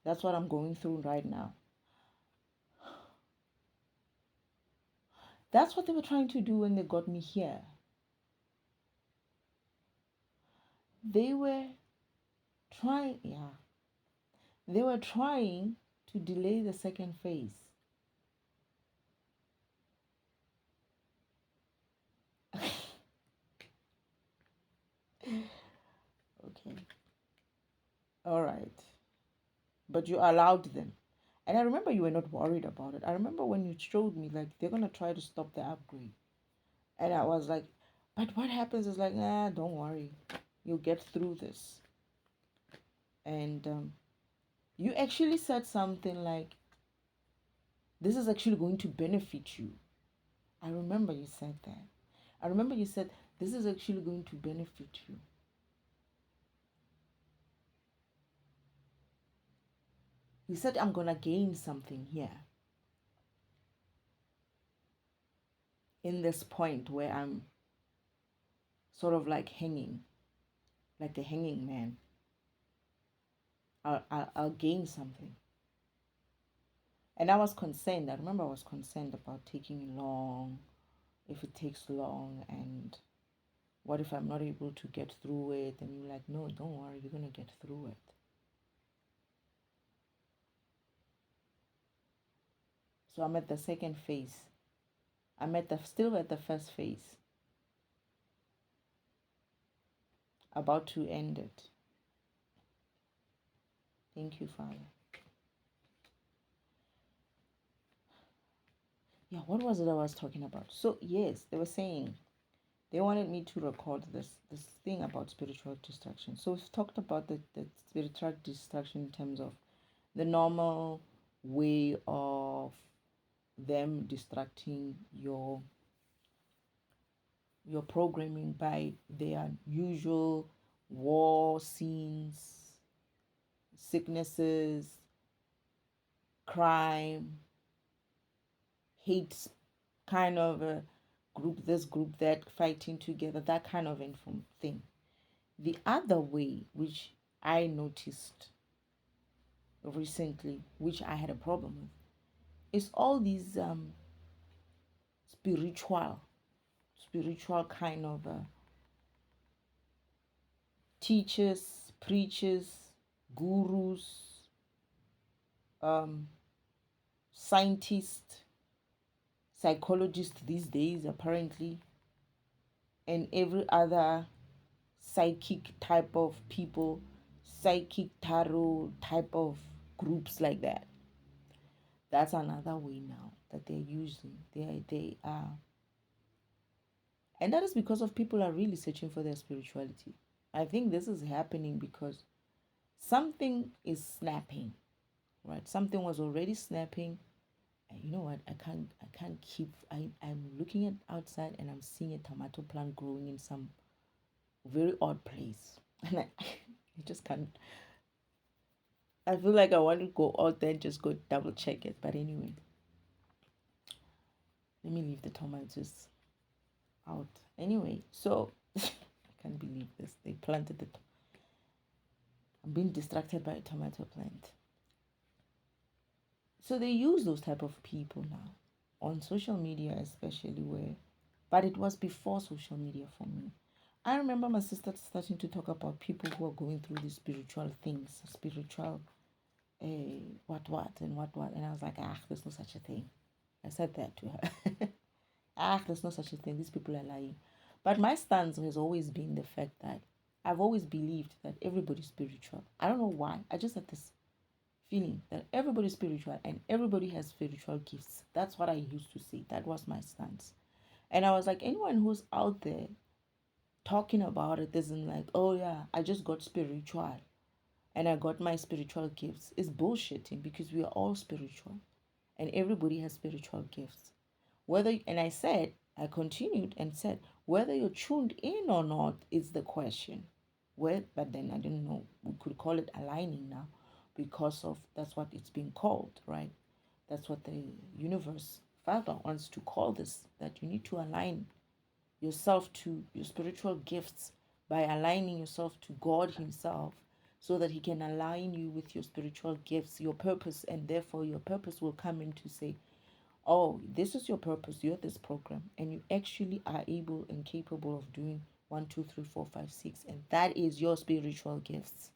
That's what I'm going through right now. That's what they were trying to do when they got me here. They were trying, yeah, they were trying to delay the second phase. Okay. All right. But you allowed them. And I remember you were not worried about it. I remember when you showed me, like, they're going to try to stop the upgrade. And I was like, but what happens is like, nah, don't worry. You'll get through this. And you actually said something like, this is actually going to benefit you. I remember you said that. I remember you said, this is actually going to benefit you. You said, I'm going to gain something here. In this point where I'm sort of like hanging, like a hanging man. I'll gain something. And I was concerned. I remember I was concerned about taking long, if it takes long, and what if I'm not able to get through it? And you're like, no, don't worry, you're going to get through it. So I'm at the second phase. Still at the first phase. About to end it. Thank you, Father. Yeah, what was it I was talking about? So yes, they were saying they wanted me to record this thing about spiritual distraction. So we've talked about the spiritual distraction in terms of the normal way of them distracting your programming by their usual war scenes, sicknesses, crime, hate, kind of a group this, group that, fighting together, that kind of thing. The other way, which I noticed recently, which I had a problem with, is all these spiritual kind of teachers, preachers, gurus, scientists, psychologists these days apparently, and every other psychic type of people, psychic tarot type of groups like that. That's another way now that they're using. They are, and that is because of people are really searching for their spirituality. I think this is happening because something is snapping, right? Something was already snapping. And you know what? I can't keep. I'm looking at outside and I'm seeing a tomato plant growing in some very odd place, and I just can't. I feel like I want to go out there and just go double check it. But anyway, let me leave the tomatoes out. Anyway, so I can't believe this. They planted it. I'm being distracted by a tomato plant. So they use those type of people now on social media, especially but it was before social media for me. I remember my sister starting to talk about people who are going through these spiritual things, spiritual, what, and I was like, there's no such a thing. I said that to her. There's no such a thing. These people are lying. But my stance has always been the fact that I've always believed that everybody's spiritual. I don't know why. I just had this feeling that everybody's spiritual and everybody has spiritual gifts. That's what I used to say. That was my stance. And I was like, anyone who's out there talking about it isn't like, oh yeah, I just got spiritual and I got my spiritual gifts, is bullshitting, because we are all spiritual and everybody has spiritual gifts. I continued and said, whether you're tuned in or not is the question. But then I didn't know, we could call it aligning now, because of that's what it's being called, right? That's what the universe Father wants to call this, that you need to align yourself to your spiritual gifts by aligning yourself to God Himself, so that He can align you with your spiritual gifts, your purpose, and therefore your purpose will come in to say, Oh, this is your purpose. You're this program, and you actually are able and capable of doing 1, 2, 3, 4, 5, 6, and that is your spiritual gifts.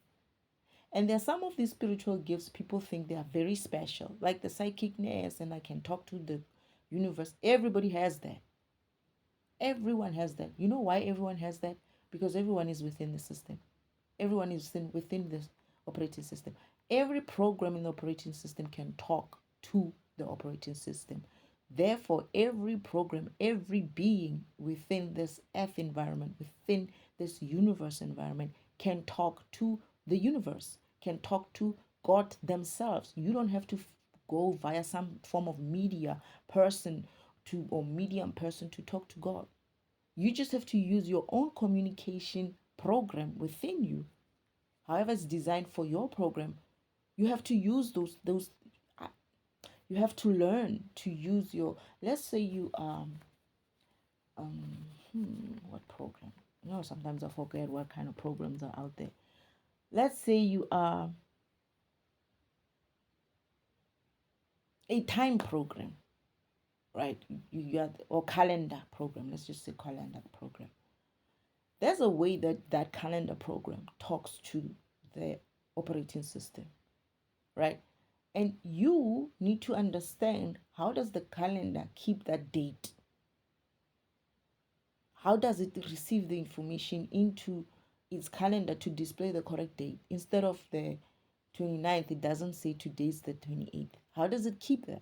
And there are some of these spiritual gifts people think they are very special, like the psychicness, and I can talk to the universe. Everybody has that. Everyone has that. You know why everyone has that? Because everyone is within the system. Everyone is within this operating system. Every program in the operating system can talk to the operating system. Therefore, every program, every being within this earth environment, within this universe environment, can talk to the universe, can talk to God themselves. You don't have to go via some form of media person to or medium person to talk to God. You just have to use your own communication program within you, however it's designed for your program. You have to use those you have to learn to use your, let's say you what program, sometimes I forget what kind of programs are out there. Let's say you are a time program, right? You are, or calendar program, let's just say calendar program. There's a way that that calendar program talks to the operating system, right? And you need to understand, how does the calendar keep that date? How does it receive the information into its calendar to display the correct date? Instead of the 29th, it doesn't say today's the 28th. How does it keep that?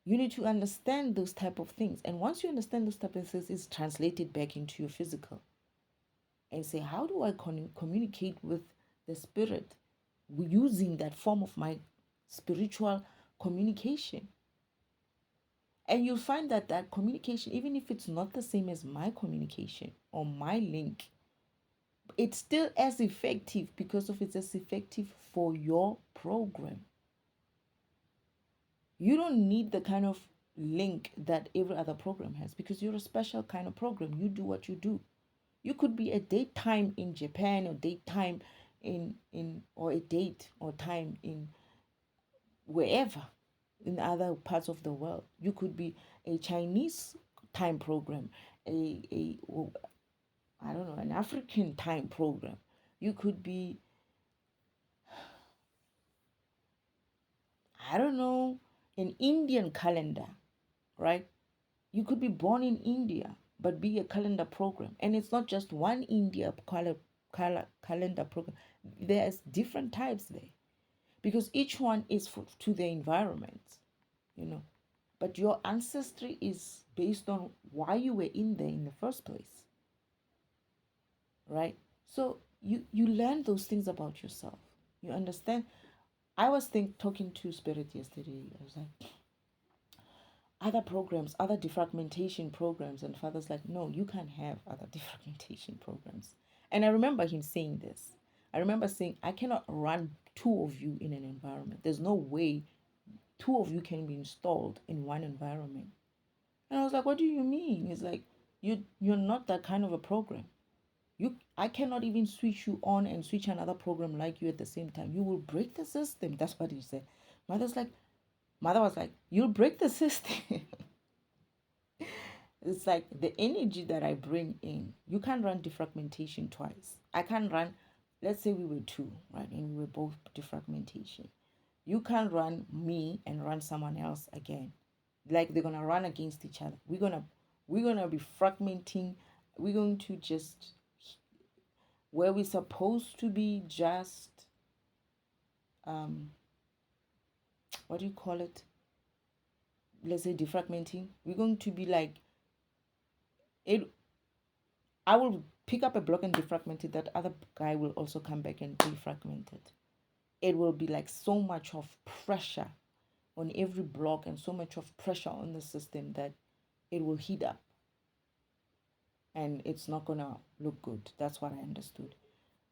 You need to understand those type of things. And once you understand those type of things, it's translated back into your physical. And say, how do I communicate with the spirit using that form of my spiritual communication? And you'll find that that communication, even if it's not the same as my communication or my link, it's still as effective because of it's as effective for your program. You don't need the kind of link that every other program has, because you're a special kind of program. You do what you do. You could be a date time in Japan, or date time in or a date or time in wherever in other parts of the world. You could be a Chinese time program, a I don't know, an African time program. You could be, I don't know, an Indian calendar, right? You could be born in India but be a calendar program, and it's not just one India calendar program. There's different types there, because each one is to the environment, you know. But your ancestry is based on why you were in there in the first place, right? So you learn those things about yourself. You understand. I was talking to spirit yesterday. I was like, other programs, other defragmentation programs, and father's like, no, you can't have other defragmentation programs. And I remember him saying this. I remember saying, I cannot run two of you in an environment. There's no way two of you can be installed in one environment. And I was like, what do you mean? He's like, you're not that kind of a program. I cannot even switch you on and switch another program like you at the same time. You will break the system. That's what he said. Mother was like, you'll break the system. It's like the energy that I bring in. You can't run defragmentation twice. I can't run, let's say we were two, right? And we were both defragmentation. You can't run me and run someone else again. Like they're gonna run against each other. We're gonna be fragmenting. We're going to just, where we're supposed to be just what do you call it? Let's say defragmenting. We're going to be like it. I will pick up a block and defragment it. That other guy will also come back and defragment it. It will be like so much of pressure on every block and so much of pressure on the system that it will heat up. And it's not gonna look good. That's what I understood.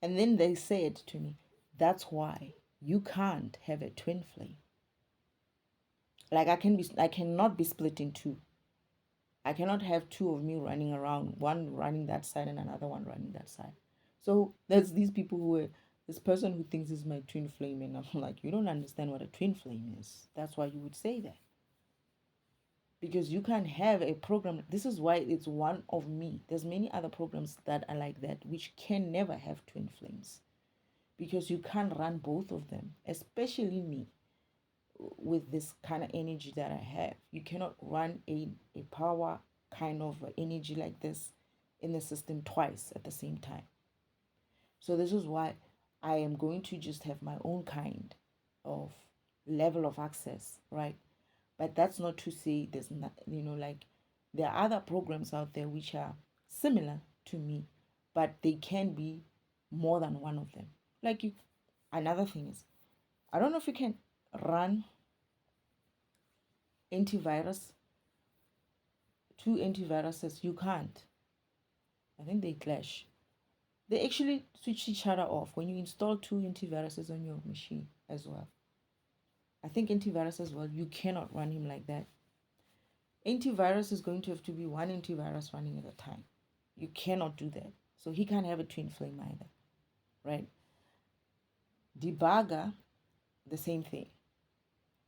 And then they said to me, that's why you can't have a twin flame. Like I cannot be split in two. I cannot have two of me running around, one running that side and another one running that side. So there's these people this person who thinks is my twin flame, and I'm like, you don't understand what a twin flame is. That's why you would say that. because you can have a program. This is why it's one of me. There's many other programs that are like that, which can never have twin flames, because you can't run both of them, especially me with this kind of energy that I have. You cannot run a power kind of energy like this in the system twice at the same time. So this is why I am going to just have my own kind of level of access, right? But that's not to say there's not, like there are other programs out there which are similar to me, but they can be more than one of them. Like you, another thing is, I don't know if you can run antivirus, two antiviruses. You can't. I think they clash. They actually switch each other off when you install two antiviruses on your machine as well. I think antivirus as well, you cannot run him like that. Antivirus is going to have to be one antivirus running at a time. You cannot do that. So he can't have a twin flame either, right? Debugger, the same thing.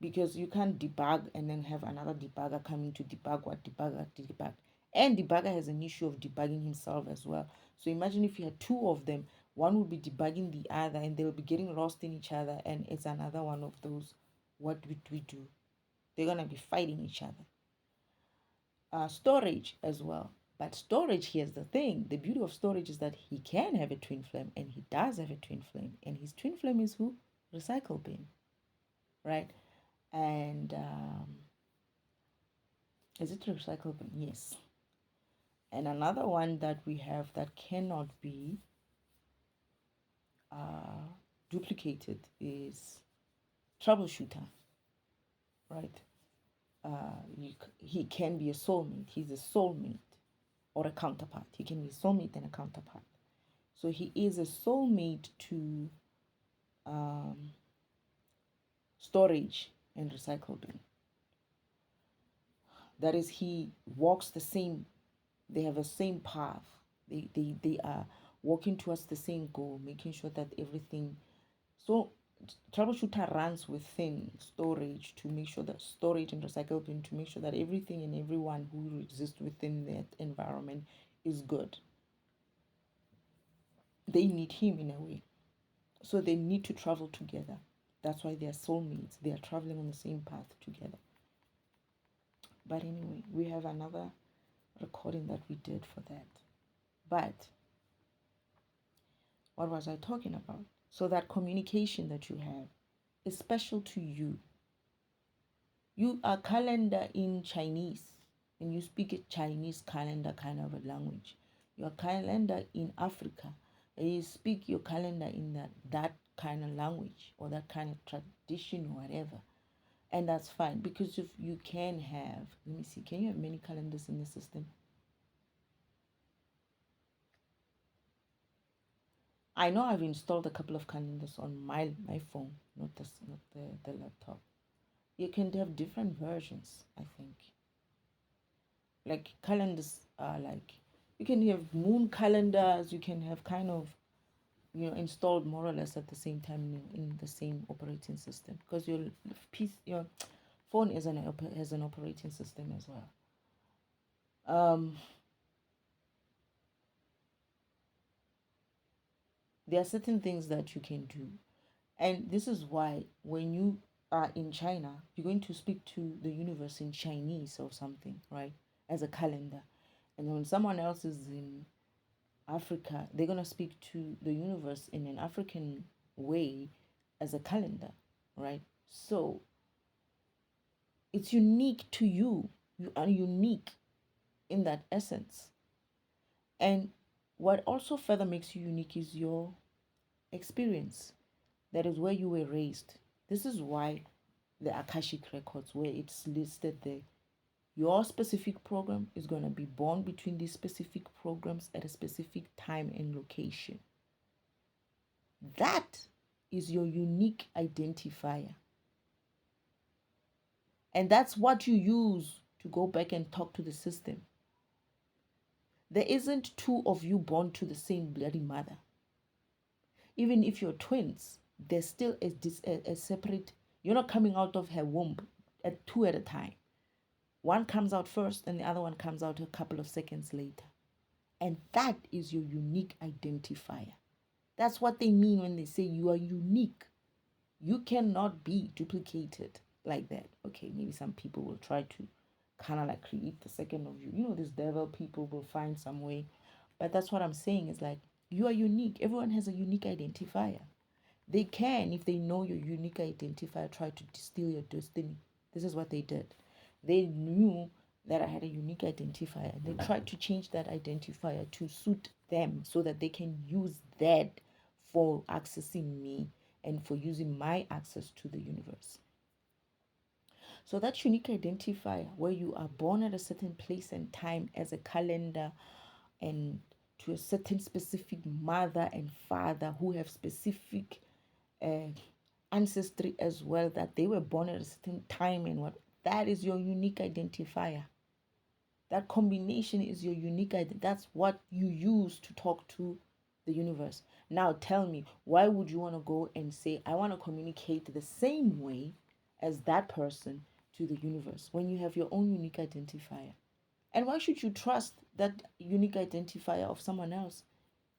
Because you can't debug and then have another debugger coming to debug what debugger debug. And debugger has an issue of debugging himself as well. So imagine if you had two of them, one would be debugging the other and they'll be getting lost in each other, and it's another one of those, what would we do? They're going to be fighting each other. Storage as well. But storage, here's the thing. The beauty of storage is that he can have a twin flame, and he does have a twin flame. And his twin flame is who? Recycle bin, right? And is it recycle bin? Yes. And another one that we have that cannot be duplicated is troubleshooter, right? He can be a soulmate. He's a soulmate or a counterpart. He can be a soulmate and a counterpart. So he is a soulmate to storage and recycle bin. That is, he walks the same, they have the same path. They are working towards the same goal, making sure that everything. So troubleshooter runs within storage to make sure that storage and recycle bin, to make sure that everything and everyone who exists within that environment is good. They need him in a way. So they need to travel together. That's why they are soulmates. They are traveling on the same path together. But anyway, we have another recording that we did for that. But what was I talking about? So that communication that you have is special to you. You are calendar in Chinese, and you speak a Chinese calendar kind of a language. Your calendar in Africa, and you speak your calendar in that kind of language or that kind of tradition or whatever. And that's fine, because if you can have, let me see, can you have many calendars in the system? I know I've installed a couple of calendars on my phone, not the laptop. You can have different versions, I think. Like calendars are like, you can have moon calendars, you can have kind of, installed more or less at the same time in the same operating system, because your phone has an operating system as well. There are certain things that you can do, and this is why when you are in China, you're going to speak to the universe in Chinese or something, right, as a calendar. And when someone else is in Africa, they're going to speak to the universe in an African way as a calendar, right? So it's unique to you. You are unique in that essence. And what also further makes you unique is your experience. That is where you were raised. This is why the Akashic records, where it's listed there, your specific program is going to be born between these specific programs at a specific time and location. That is your unique identifier. And that's what you use to go back and talk to the system. There isn't two of you born to the same bloody mother. Even if you're twins, there's still a separate, you're not coming out of her womb at two at a time. One comes out first and the other one comes out a couple of seconds later. And that is your unique identifier. That's what they mean when they say you are unique. You cannot be duplicated like that. Okay, maybe some people will try to kind of like create the second of you. You know, this devil people will find some way. But that's what I'm saying is like, you are unique. Everyone has a unique identifier. They can, if they know your unique identifier, try to steal your destiny. This is what they did. They knew that I had a unique identifier. They tried to change that identifier to suit them so that they can use that for accessing me and for using my access to the universe. So that unique identifier, where you are born at a certain place and time as a calendar, and to a certain specific mother and father who have specific ancestry as well, that they were born at a certain time and what, that is your unique identifier. That combination is your unique identity. That's what you use to talk to the universe. Now tell me, why would you want to go and say, I want to communicate the same way as that person to the universe when you have your own unique identifier? And why should you trust that unique identifier of someone else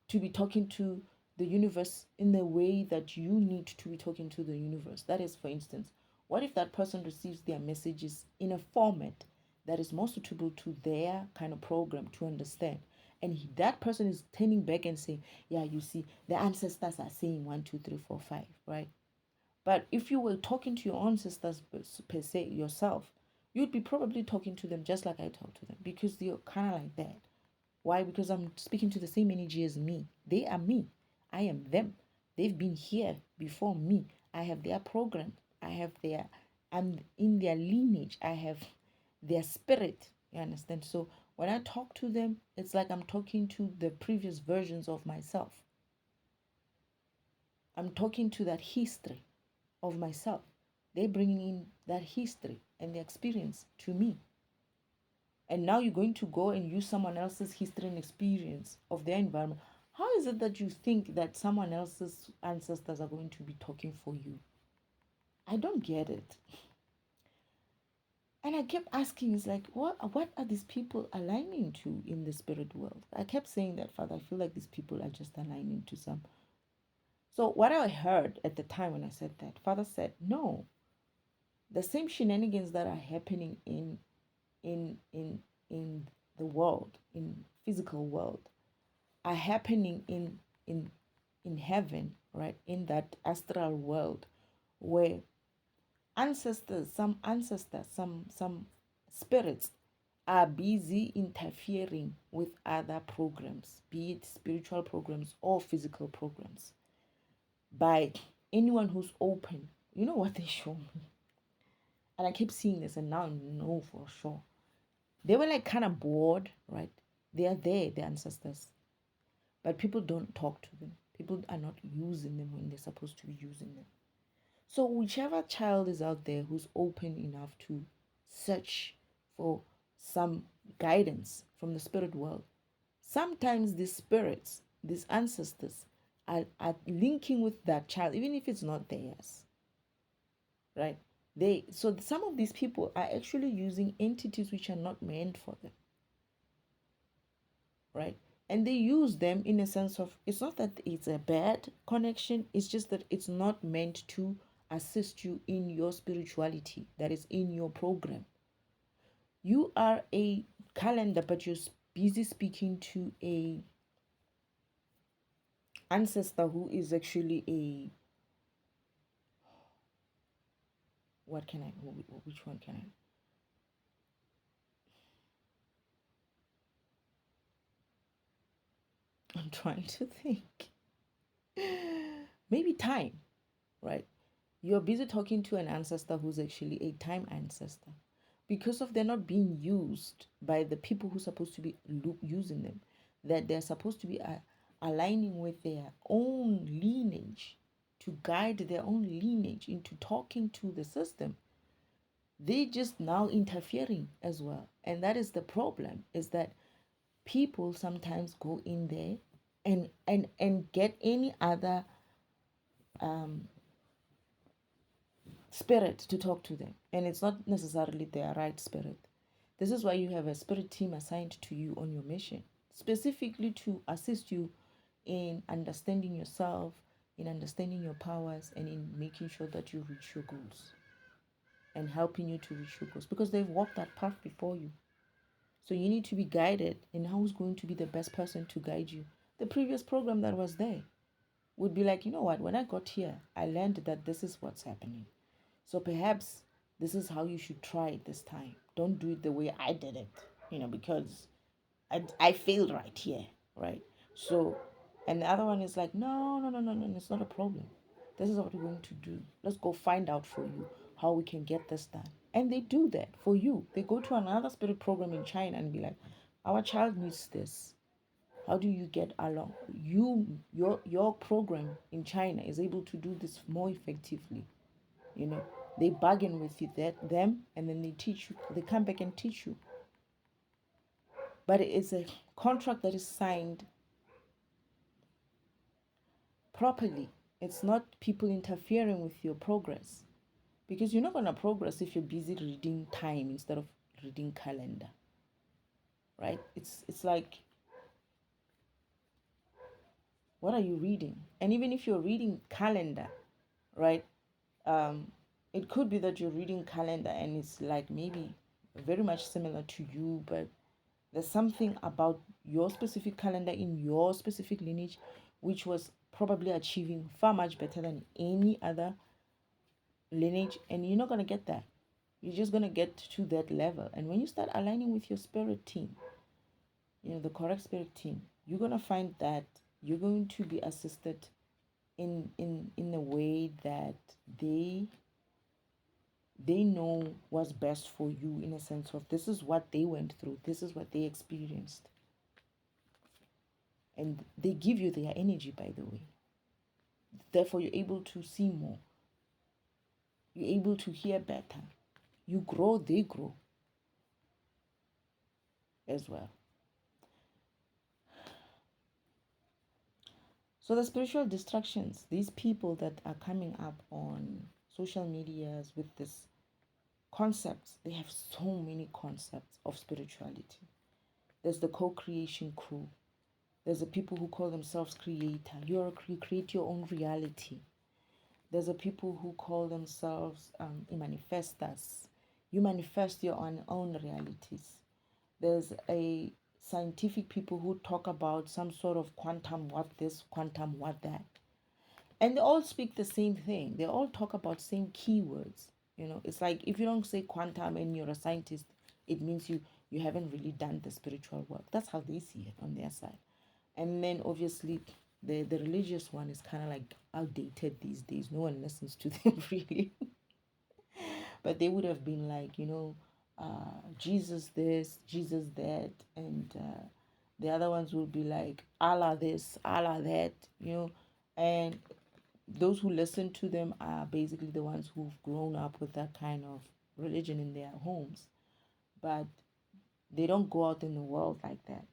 to be talking to the universe in the way that you need to be talking to the universe? That is, for instance, what if that person receives their messages in a format that is more suitable to their kind of program to understand? And that person is turning back and saying, yeah, you see, the ancestors are saying 1, 2, 3, 4, 5, right? But if you were talking to your ancestors per se yourself, you'd be probably talking to them just like I talk to them, because you're kind of like that. Why? Because I'm speaking to the same energy as me. They are me. I am them. They've been here before me. I have their program. I'm in their lineage. I have their spirit. You understand? So when I talk to them, it's like I'm talking to the previous versions of myself. I'm talking to that history of myself. They're bringing in that history and the experience to me. And now you're going to go and use someone else's history and experience of their environment. How is it that you think that someone else's ancestors are going to be talking for you? I don't get it. And I kept asking, it's like, what are these people aligning to in the spirit world? I kept saying that, Father, I feel like these people are just aligning to some. So what I heard at the time when I said that, Father said, no, the same shenanigans that are happening in the world, in physical world, are happening in heaven, right? In that astral world, where some spirits are busy interfering with other programs, be it spiritual programs or physical programs, by anyone who's open. You know what they show me? And I keep seeing this, and now I know for sure. They were like kind of bored, right? They are there, the ancestors. But people don't talk to them. People are not using them when they're supposed to be using them. So whichever child is out there who's open enough to search for some guidance from the spirit world, sometimes these spirits, these ancestors, are linking with that child, even if it's not theirs. Right? So some of these people are actually using entities which are not meant for them. Right? And they use them in a sense of, it's not that it's a bad connection, it's just that it's not meant to assist you in your spirituality that is in your program. You are a calendar, but you're busy speaking to a ancestor who is actually a, which one can I'm trying to think. Maybe time, right? You're busy talking to an ancestor who's actually a time ancestor, because of they're not being used by the people who's supposed to be using them, that they're supposed to be aligning with their own lineage, to guide their own lineage into talking to the system. They just now interfering as well. And that is the problem, is that people sometimes go in there and get any other spirit to talk to them, and it's not necessarily their right spirit. This is why you have a spirit team assigned to you on your mission, specifically to assist you in understanding yourself, in understanding your powers, and in making sure that you reach your goals and helping you to reach your goals, because they've walked that path before you. So you need to be guided in who's going to be the best person to guide you. The previous program that was there would be like, you know what, when I got here, I learned that this is what's happening. So perhaps this is how you should try it this time. Don't do it the way I did it, because I failed right here, right? So, and the other one is like, no, no, no, no, no, it's not a problem. This is what we're going to do. Let's go find out for you how we can get this done. And they do that for you. They go to another spirit program in China and be like, our child needs this. How do you get along? Your program in China is able to do this more effectively. They bargain with you them, and then they teach you. They come back and teach you. But it's a contract that is signed properly. It's not people interfering with your progress, because you're not going to progress if you're busy reading time instead of reading calendar, right? It's like, what are you reading? And even if you're reading calendar, right, it could be that you're reading calendar and it's like maybe very much similar to you, but there's something about your specific calendar in your specific lineage which was probably achieving far much better than any other lineage, and you're not going to get that. You're just going to get to that level. And when you start aligning with your spirit team, the correct spirit team, you're going to find that you're going to be assisted in a way that they know what's best for you, in a sense of this is what they went through, this is what they experienced. And they give you their energy, by the way. Therefore, you're able to see more. You're able to hear better. You grow, they grow as well. So the spiritual distractions, these people that are coming up on social medias with this concepts, they have so many concepts of spirituality. There's the co-creation crew. There's the people who call themselves creator. You create your own reality. There's the people who call themselves manifestors. You manifest your own realities. There's a scientific people who talk about some sort of quantum what this, quantum what that. And they all speak the same thing. They all talk about same keywords. It's like if you don't say quantum and you're a scientist, it means you haven't really done the spiritual work. That's how they see it on their side. And then obviously the religious one is kind of like outdated these days. No one listens to them really. But they would have been like, Jesus this, Jesus that, and the other ones would be like Allah this, Allah that, and those who listen to them are basically the ones who've grown up with that kind of religion in their homes. But they don't go out in the world like that.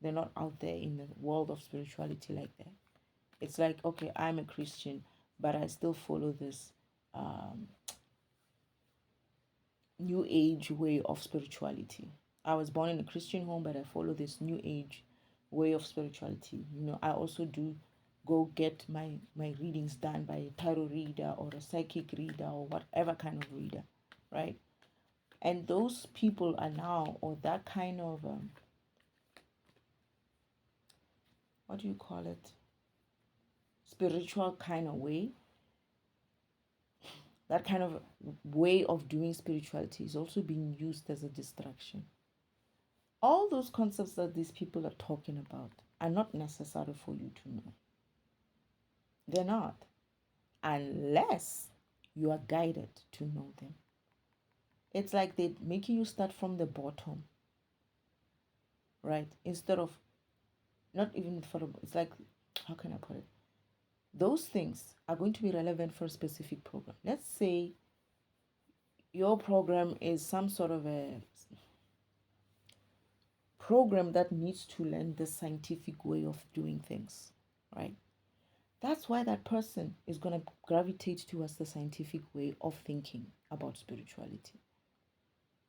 They're not out there in the world of spirituality like that. It's like, okay, I'm a Christian, but I still follow this new age way of spirituality. I was born in a Christian home, but I follow this new age way of spirituality. I also do go get my readings done by a tarot reader or a psychic reader or whatever kind of reader, right? And those people are now, or that kind of what do you call it, spiritual kind of way, that kind of way of doing spirituality is also being used as a distraction. All those concepts that these people are talking about are not necessary for you to know. They're not, unless you are guided to know them. It's like they're making you start from the bottom, right? Instead of, not even for the, it's like, how can I put it? Those things are going to be relevant for a specific program. Let's say your program is some sort of a program that needs to learn the scientific way of doing things, right? That's why that person is going to gravitate towards the scientific way of thinking about spirituality,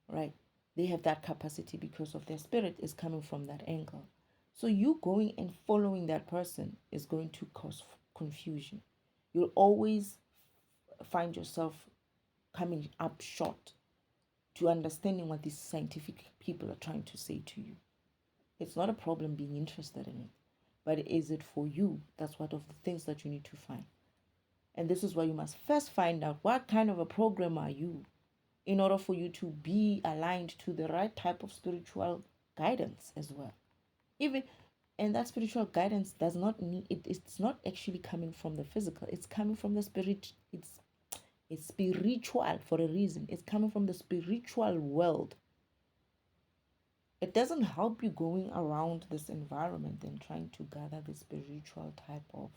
right? They have that capacity because of their spirit is coming from that angle. So you going and following that person is going to cause confusion. You'll always find yourself coming up short to understanding what these scientific people are trying to say to you. It's not a problem being interested in it, but is it for you? That's one of the things that you need to find. And this is why you must first find out what kind of a program are you in order for you to be aligned to the right type of spiritual guidance as well. Even and that spiritual guidance does not need it's not actually coming from the physical, it's coming from the spirit. It's spiritual for a reason. It's coming from the spiritual world. It doesn't help you going around this environment and trying to gather the spiritual type of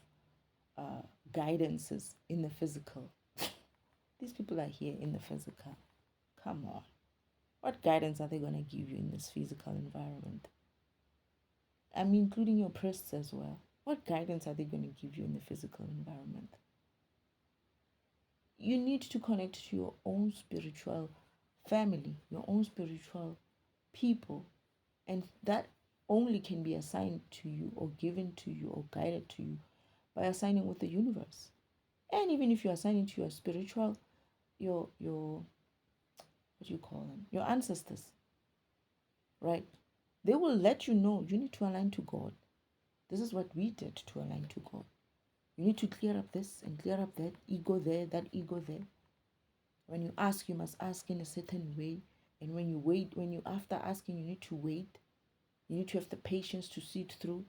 guidances in the physical. These people are here in the physical. Come on. What guidance are they going to give you in this physical environment? I mean, including your priests as well. What guidance are they going to give you in the physical environment? You need to connect to your own spiritual family, your own spiritual people, and that only can be assigned to you or given to you or guided to you by assigning with the universe. And even if you're assigning to your spiritual, your what do you call them? Your ancestors, right? They will let you know you need to align to God. This is what we did to align to God. You need to clear up this and clear up that ego there, that ego there. When you ask, you must ask in a certain way. And when you wait, after asking, you need to wait. You need to have the patience to see it through.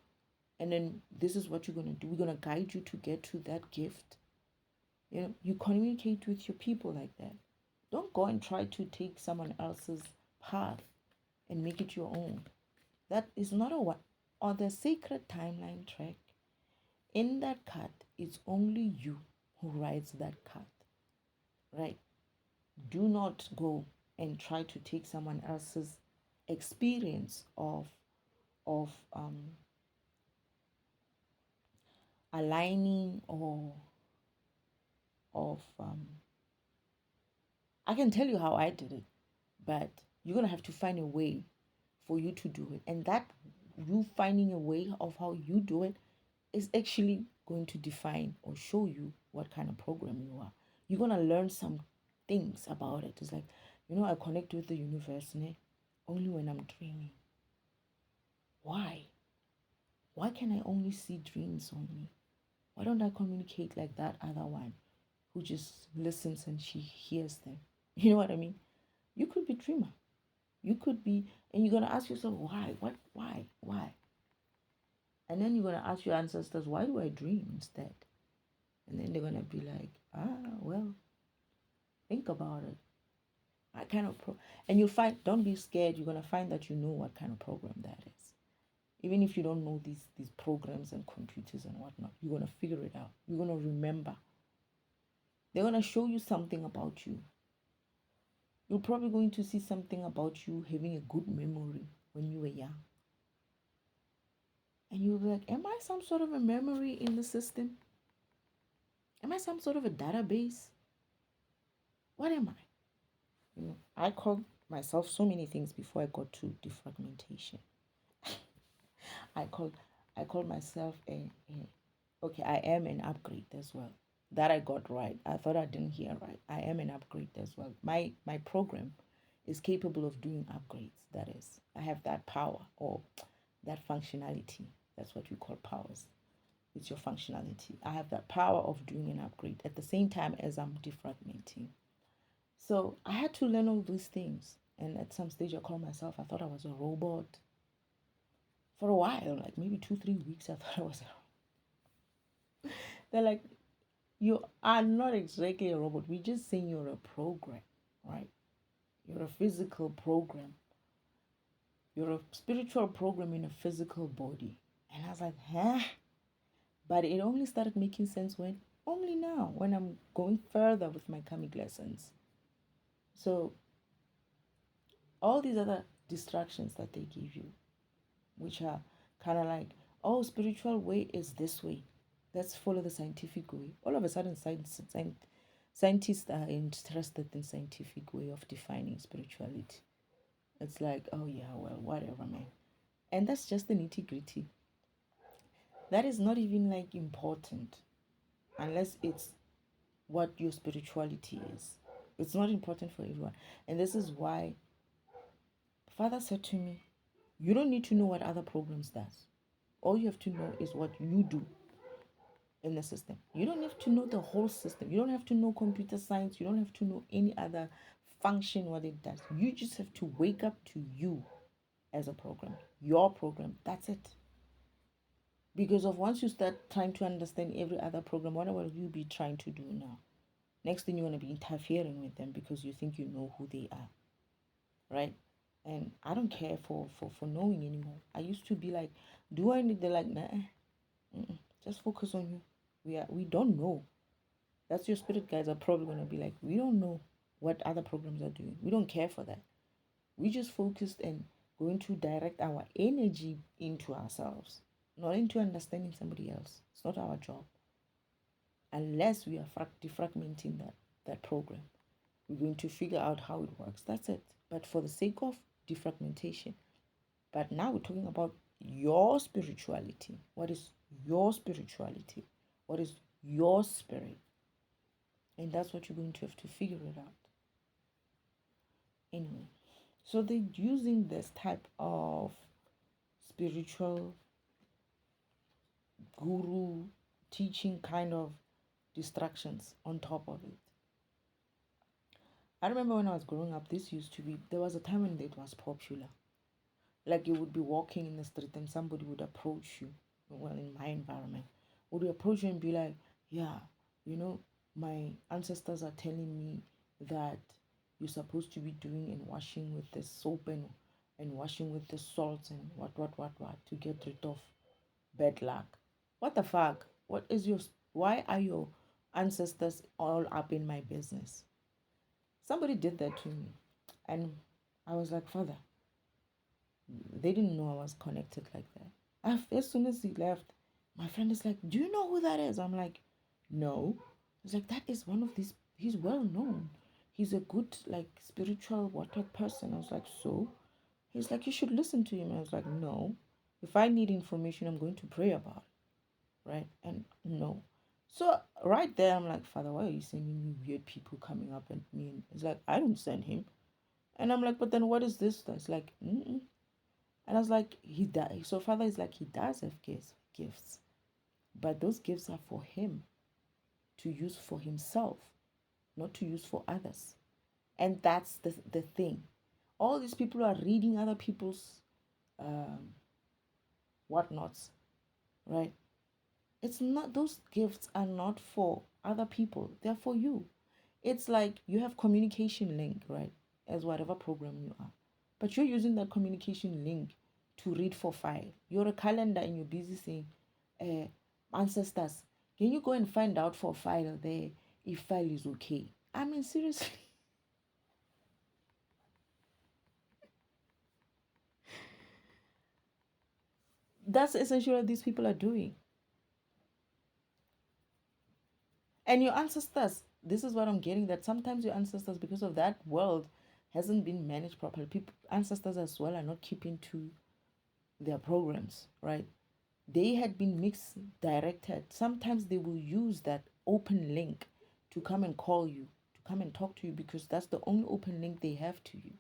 And then this is what you're going to do. We're going to guide you to get to that gift. You communicate with your people like that. Don't go and try to take someone else's path and make it your own. That is not a what. On the sacred timeline track, in that card, it's only you who rides that card, right? Do not go and try to take someone else's experience of aligning or of I can tell you how I did it, but you're gonna have to find a way for you to do it, and that you finding a way of how you do it is actually going to define or show you what kind of program you are. You're gonna learn some things about it. It's like, I connect with the universe only when I'm dreaming. Why? Why can I only see dreams only? Why don't I communicate like that other one who just listens and she hears them? You know what I mean? You could be dreamer. You could be, and you're going to ask yourself, why? What? Why? And then you're going to ask your ancestors, why do I dream instead? And then they're going to be like, well, think about it. I kind of, and you'll find, don't be scared. You're going to find that you know what kind of program that is. Even if you don't know these programs and computers and whatnot, you're going to figure it out. You're going to remember. They're going to show you something about you. You're probably going to see something about you having a good memory when you were young. And you'll be like, am I some sort of a memory in the system? Am I some sort of a database? What am I? I called myself so many things before I got to defragmentation. I called myself okay, I am an upgrade as well. That I got right. I thought I didn't hear right. I am an upgrade as well. My program is capable of doing upgrades. That is, I have that power or that functionality. That's what we call powers. It's your functionality. I have that power of doing an upgrade at the same time as I'm defragmenting. So I had to learn all these things. And at some stage I called myself, I thought I was a robot. For a while, like maybe 2-3 weeks, I thought I was a robot. They're like, you are not exactly a robot. We're just saying you're a program, right? You're a physical program. You're a spiritual program in a physical body. And I was like, huh? But it only started making sense only now, when I'm going further with my karmic lessons. So all these other distractions that they give you, which are kind of like, oh, spiritual way is this way. Let's follow the scientific way. All of a sudden, scientists are interested in scientific way of defining spirituality. It's like, oh yeah, well, whatever, man. And that's just the nitty gritty. That is not even like important unless it's what your spirituality is. It's not important for everyone. And this is why Father said to me, you don't need to know what other programs does. All you have to know is what you do in the system. You don't have to know the whole system. You don't have to know computer science. You don't have to know any other function, what it does. You just have to wake up to you as a program, your program. That's it. Because of once you start trying to understand every other program, what will you be trying to do now? Next thing you want to be interfering with them because you think you know who they are, right? And I don't care for knowing anymore. I used to be like, do I need? They're like, nah, just focus on you. We don't know. That's your spirit guides are probably gonna be like, we don't know what other programs are doing. We don't care for that. We just focused and going to direct our energy into ourselves, not into understanding somebody else. It's not our job. Unless we are defragmenting that program, we're going to figure out how it works. That's it. But for the sake of defragmentation, but now we're talking about your spirituality. What is your spirituality? What is your spirit? And that's what you're going to have to figure it out. Anyway, so they're using this type of spiritual guru teaching kind of distractions on top of it. I remember when I was growing up, this used to be, there was a time when it was popular. Like you would be walking in the street and somebody would approach you. Well, in my environment, would approach you and be like, yeah, my ancestors are telling me that you're supposed to be doing and washing with the soap and washing with the salt and what to get rid of bad luck. What the fuck? Why are your ancestors all up in my business? Somebody did that to me. And I was like, Father, they didn't know I was connected like that. As soon as he left, my friend is like, do you know who that is? I'm like, no. He's like, that is one of these, he's well known. He's a good, like, spiritual water person. I was like, so? He's like, you should listen to him. I was like, no. If I need information, I'm going to pray about it, right? And no. So right there, I'm like, Father, why are you sending me weird people coming up at me? And it's like, I don't send him. And I'm like, but then what is this? That's like, mm-mm. And I was like, he does. So Father is like, he does have gifts, but those gifts are for him to use for himself, not to use for others. And that's the thing. All these people are reading other people's whatnots, right? It's not, those gifts are not for other people, they're for you. It's like you have communication link, right? As whatever program you are. But you're using that communication link to read for file. You're a calendar and you're busy saying, ancestors, can you go and find out for file there if file is okay? I mean, seriously. That's essentially what these people are doing. And your ancestors, this is what I'm getting, that sometimes your ancestors, because of that world hasn't been managed properly, people, ancestors as well, are not keeping to their programs, right? They had been misdirected. Sometimes they will use that open link to come and call you, to come and talk to you, because that's the only open link they have to you.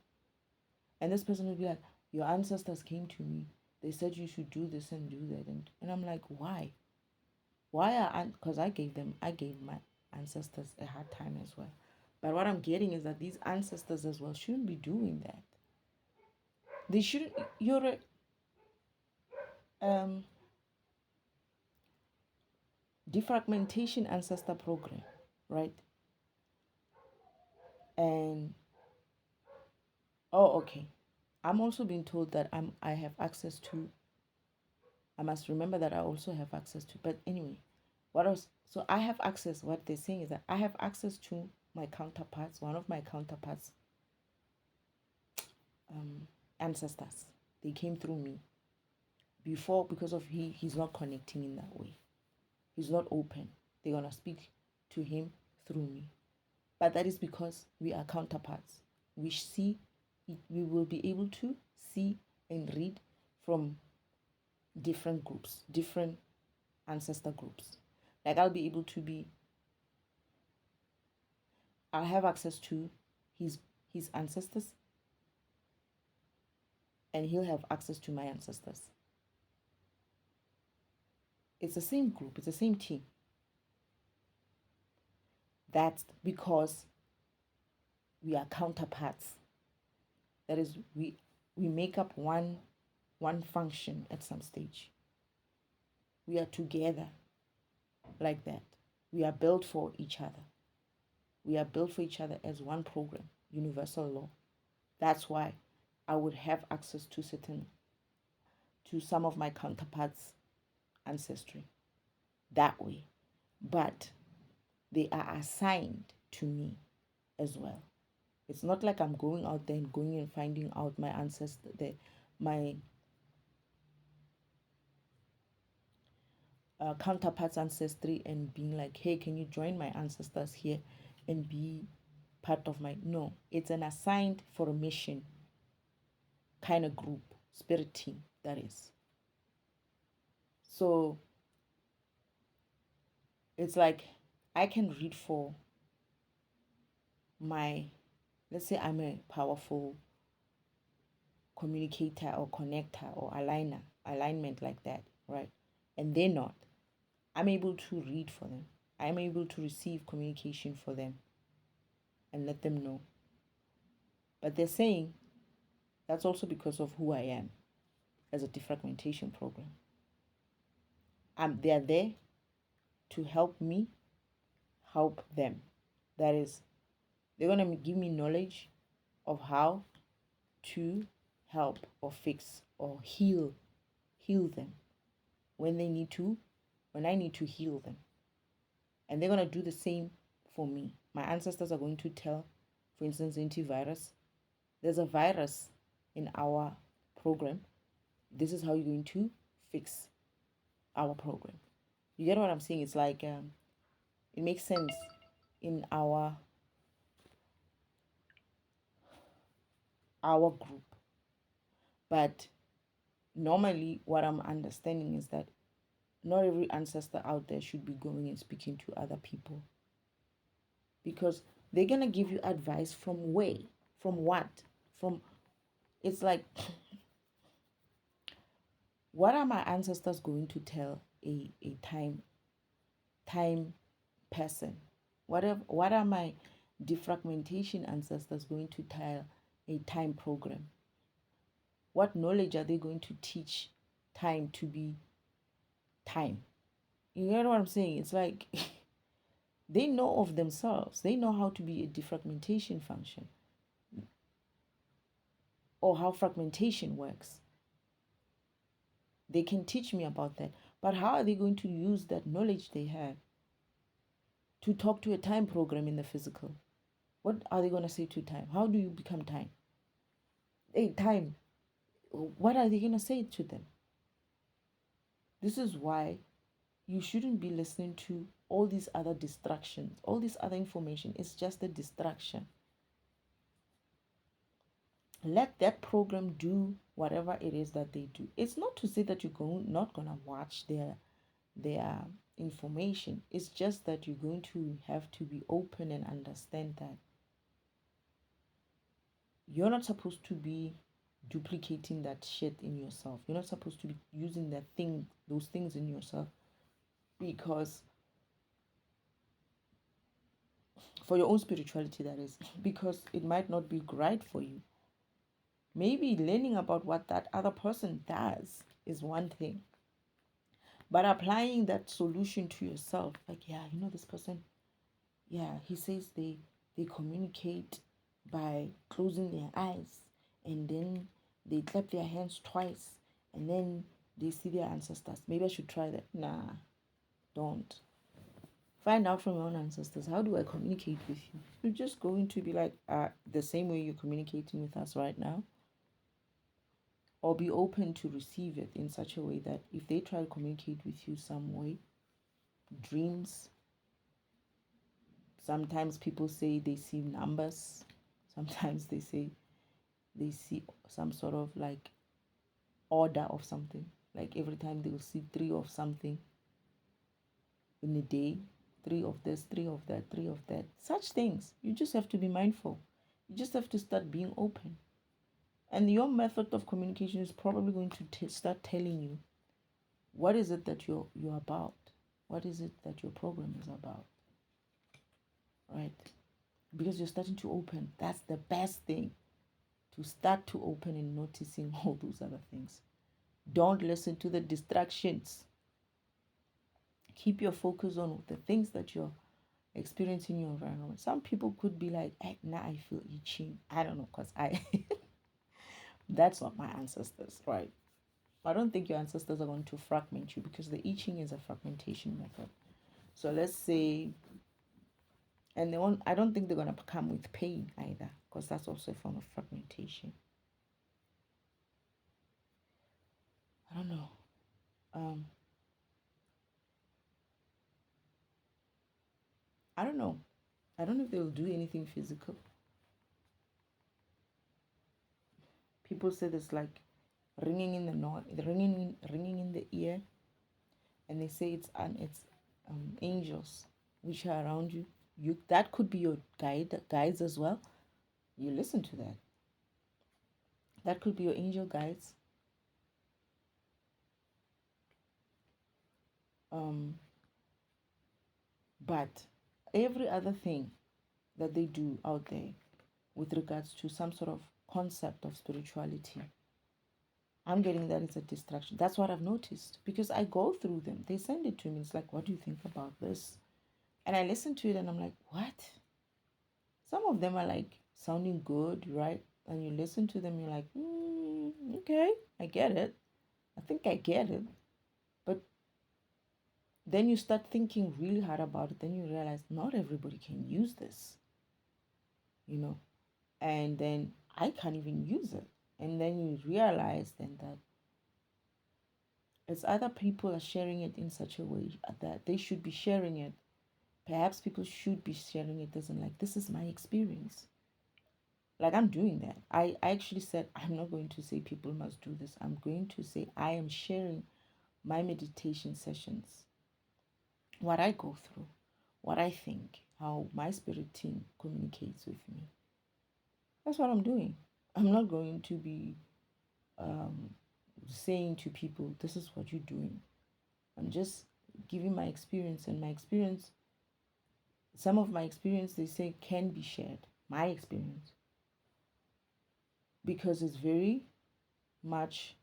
And this person will be like, your ancestors came to me. They said you should do this and do that. And I'm like, why? Why are, because I gave my ancestors a hard time as well. But what I'm getting is that these ancestors as well shouldn't be doing that. They shouldn't, you're a defragmentation ancestor program, right? And oh, okay. I'm also being told that I have access to, I must remember that I also have access to, but anyway, what else? So I have access, what they're saying is that I have access to my counterparts, one of my counterparts, ancestors. They came through me before, because of he's not connecting in that way. He's not open. They're gonna speak to him through me. But that is because we are counterparts. We see we will be able to see and read from different groups, different ancestor groups. Like I'll have access to his ancestors, and he'll have access to my ancestors. It's the same group, it's the same team. That's because we are counterparts. That is, we make up one function at some stage. We are together like that. We are built for each other. We are built for each other as one program, universal law. That's why I would have access to some of my counterparts' ancestry that way. But they are assigned to me as well. It's not like I'm going out there and going and finding out my ancestor, my counterparts' ancestry and being like, hey, can you join my ancestors here and be part of my... No, it's an assigned for a mission kind of group, spirit team, that is. So it's like I can read for my... Let's say I'm a powerful communicator or connector or alignment like that, right? And they're not. I'm able to read for them. I'm able to receive communication for them and let them know. But they're saying that's also because of who I am as a defragmentation program. They're there to help me help them. That is, they're going to give me knowledge of how to help or fix or heal them when I need to heal them. And they're going to do the same for me. My ancestors are going to tell, for instance, antivirus, there's a virus in our program. This is how you're going to fix our program. You get what I'm saying? It's like it makes sense in our group. But normally what I'm understanding is that not every ancestor out there should be going and speaking to other people, because they're going to give you advice from where? From what? From... It's like, what are my ancestors going to tell a time person? What are my defragmentation ancestors going to tell a time program? What knowledge are they going to teach time to be time? You get what I'm saying? It's like they know of themselves. They know how to be a defragmentation function or how fragmentation works. They can teach me about that. But how are they going to use that knowledge they have to talk to a time program in the physical? What are they going to say to time? How do you become time? Hey, time. What are they going to say to them? This is why you shouldn't be listening to all these other distractions. All this other information is just a distraction. Let that program do whatever it is that they do. It's not to say that you're not going to watch their information. It's just that you're going to have to be open and understand that you're not supposed to be duplicating that shit in yourself. You're not supposed to be using those things in yourself, because for your own spirituality, that is, because it might not be right for you. Maybe learning about what that other person does is one thing, but applying that solution to yourself, like, yeah, this person, yeah, he says they communicate by closing their eyes, and then they clap their hands twice, and then they see their ancestors. Maybe I should try that. Nah, don't. Find out from your own ancestors, how do I communicate with you? You're just going to be like the same way you're communicating with us right now, or be open to receive it in such a way that if they try to communicate with you some way, dreams, sometimes people say they see numbers, sometimes they say they see some sort of like order of something. Like every time they will see 3 of something in a day, 3 of this, 3 of that, 3 of that. Such things. You just have to be mindful. You just have to start being open. And your method of communication is probably going to start telling you what is it that you're about. What is it that your program is about? Right? Because you're starting to open. That's the best thing. To start to open and noticing all those other things. Don't listen to the distractions. Keep your focus on the things that you're experiencing in your environment. Some people could be like, hey, now I feel itching. I don't know, because that's not my ancestors, right? I don't think your ancestors are going to fragment you, because the itching is a fragmentation method. So let's say, and I don't think they're going to come with pain either, because that's also a form of fragmentation. I don't know. I don't know. I don't know if they'll do anything physical. People say there's like ringing in the noise, ringing in the ear, and they say it's angels which are around you. That could be your guides as well. You listen to that. That could be your angel guides. But every other thing that they do out there with regards to some sort of concept of spirituality, I'm getting that it's a distraction. That's what I've noticed, because I go through them. They send it to me. It's like, what do you think about this? And I listen to it and I'm like, what? Some of them are like sounding good, right? And you listen to them, you're like, okay, I get it. I think I get it. But then you start thinking really hard about it. Then you realize not everybody can use this, and then I can't even use it. And then you realize then that it's other people are sharing it in such a way that they should be sharing it. Perhaps people should be sharing it as in like, this is my experience. Like, I'm doing that. I actually said, I'm not going to say people must do this. I'm going to say I am sharing my meditation sessions, what I go through, what I think, how my spirit team communicates with me. That's what I'm doing. I'm not going to be saying to people, this is what you're doing. I'm just giving my experience, and my experience, some of my experience, they say can be shared. My experience. Because it's very much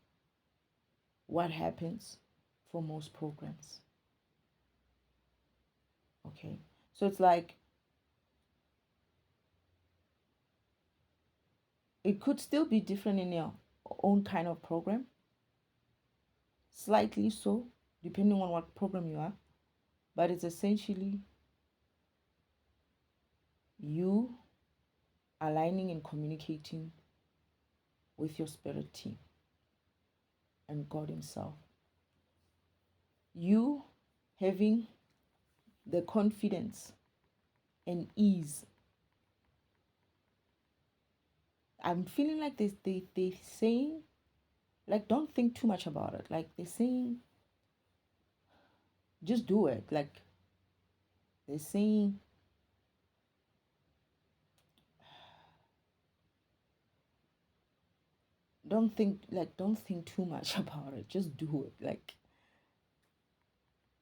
what happens for most programs. Okay. So it's like, it could still be different in your own kind of program. Slightly so, depending on what program you are. But it's essentially you aligning and communicating with your spirit team and God Himself. You having the confidence and ease. I'm feeling like they saying, like, don't think too much about it. Like, they're saying, just do it. Like, they're saying, don't think too much about it. Just do it. Like,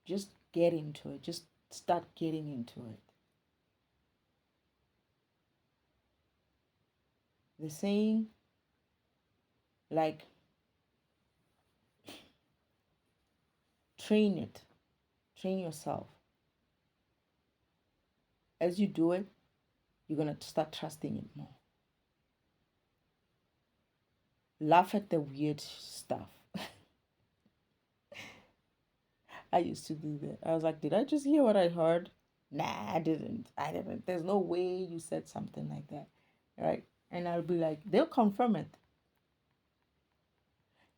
just get into it. Just start getting into it. They're saying, like, train it. Train yourself. As you do it, you're going to start trusting it more. Laugh at the weird stuff. I used to do that. I was like, did I just hear what I heard? Nah, I didn't. There's no way you said something like that. Right? And I'll be like, they'll confirm it.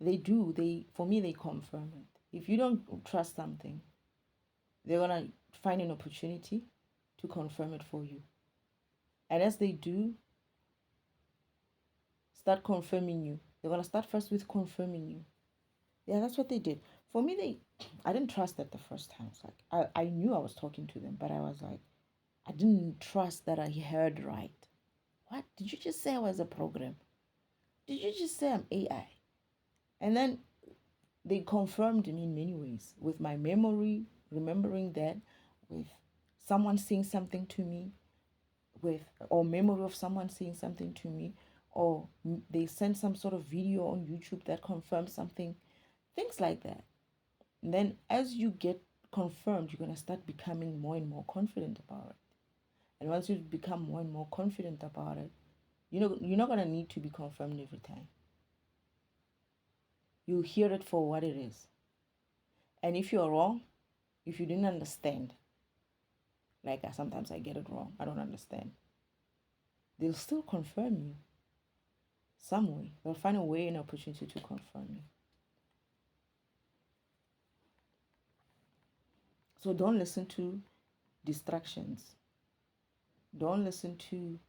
They do. For me, they confirm it. If you don't trust something, they're going to find an opportunity to confirm it for you. And as they do, start confirming you. They're going to start first with confirming you. Yeah, that's what they did. For me, I didn't trust that the first time. It's like, I knew I was talking to them, but I was like, I didn't trust that I heard right. What? Did you just say I was a program? Did you just say I'm AI? And then they confirmed me in many ways with my memory, remembering that, with someone saying something to me, with or memory of someone saying something to me, or they sent some sort of video on YouTube that confirms something, things like that. And then as you get confirmed, you're going to start becoming more and more confident about it. And once you become more and more confident about it, you're not going to need to be confirmed every time. You hear it for what it is. And if you're wrong, if you didn't understand, like sometimes I get it wrong, I don't understand, they'll still confirm you some way. They'll find a way, an opportunity to confirm you. So don't listen to distractions. Don't listen to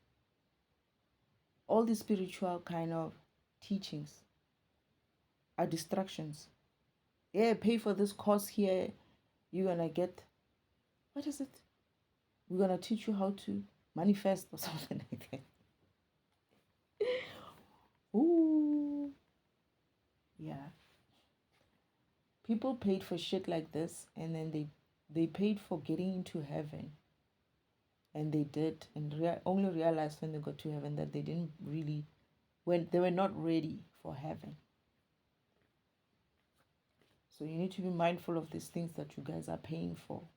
all these spiritual kind of teachings are distractions. Yeah, pay for this course here. You're gonna get, what is it? We're gonna teach you how to manifest or something like that. Ooh. Yeah. People paid for shit like this, and then they paid for getting into heaven. And they did, and only realized when they got to heaven that they didn't really, when they were not ready for heaven. So you need to be mindful of these things that you guys are paying for.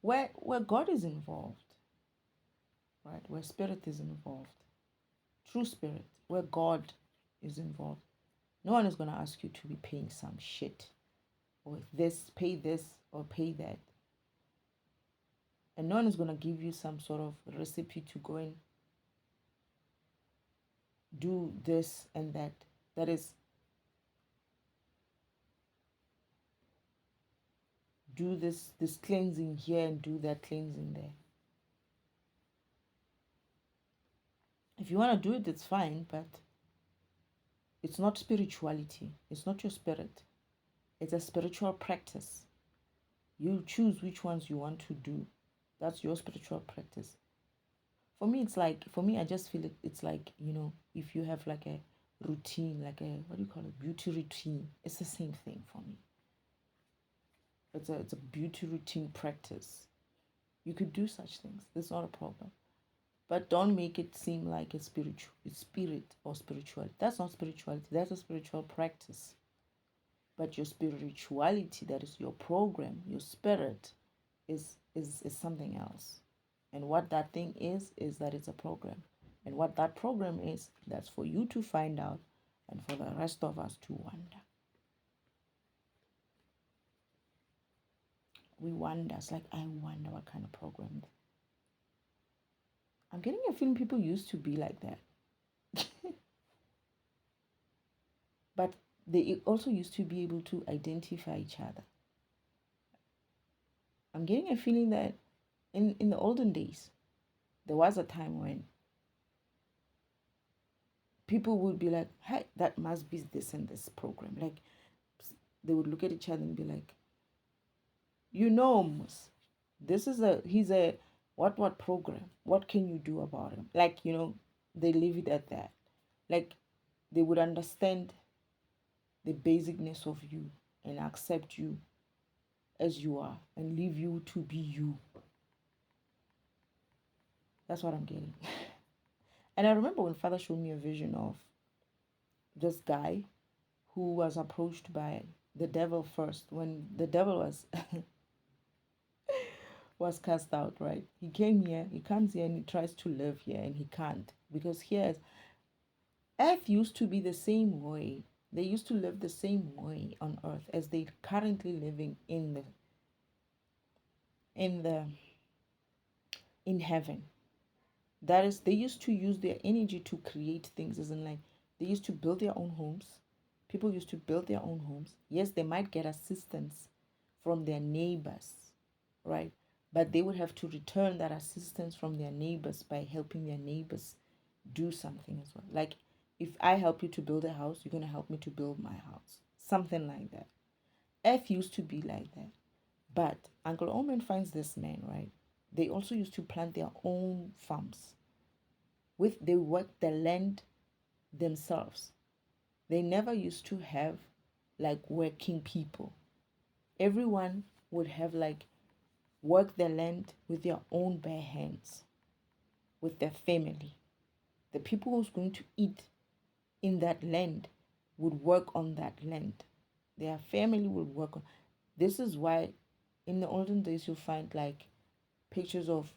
Where God is involved, right? Where spirit is involved, true spirit, where God is involved, no one is going to ask you to be paying some shit, or pay this, or pay that. And no one is going to give you some sort of recipe to go and do this and that. That is, do this cleansing here and do that cleansing there. If you want to do it, it's fine, but it's not spirituality. It's not your spirit. It's a spiritual practice. You choose which ones you want to do. That's your spiritual practice. For me, I just feel it's like, if you have like a routine, like a, what do you call it, beauty routine. It's the same thing for me. It's a beauty routine practice. You could do such things. That's not a problem. But don't make it seem like it's spirit or spirituality. That's not spirituality. That's a spiritual practice. But your spirituality, that is your program, your spirit, is something else. And what that thing is that it's a program. And what that program is, that's for you to find out and for the rest of us to wonder. We wonder. It's like, I wonder what kind of program. I'm getting a feeling people used to be like that. But they also used to be able to identify each other. I'm getting a feeling that in the olden days, there was a time when people would be like, hey, that must be this and this program. Like, they would look at each other and be like, he's a what program? What can you do about him? Like, they leave it at that. Like, they would understand the basicness of you and accept you as you are and leave you to be you. That's what I'm getting. And I remember when Father showed me a vision of this guy who was approached by the devil first, when the devil was cast out, right? He comes here and he tries to live here, and he can't, because earth used to be the same way. They used to live the same way on earth as they currently living in heaven. That is, they used to use their energy to create things, as in, like, they used to build their own homes. People used to build their own homes. Yes, they might get assistance from their neighbors, right? but they would have to return that assistance from their neighbors by helping their neighbors do something as well. Like if I help you to build a house, you're going to help me to build my house. Something like that. Earth used to be like that. But Uncle Omen finds this man, right? They also used to plant their own farms. They worked the land themselves. They never used to have like working people. Everyone would have like work the land with their own bare hands, with their family. The people who's going to eat in that land would work on that land. Their family would work on. This is why in the olden days you'll find like pictures of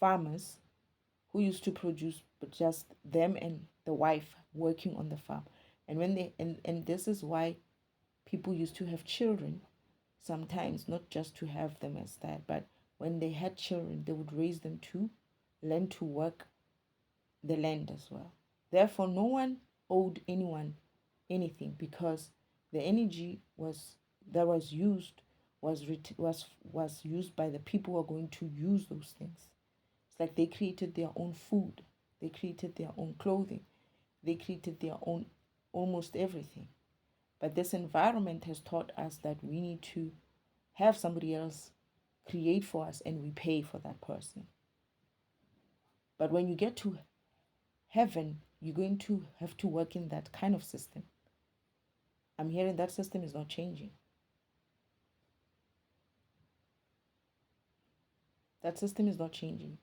farmers who used to produce but just them and the wife working on the farm. And when they and this is why people used to have children sometimes, not just to have them as that, but when they had children they would raise them to learn to work the land as well. Therefore no one owed anyone anything, because the energy was that was used was used by the people who are going to use those things. It's like they created their own food, they created their own clothing, they created their own almost everything. But this environment has taught us that we need to have somebody else create for us and we pay for that person. But when you get to heaven, you're going to have to work in that kind of system. I'm hearing that system is not changing. That system is not changing.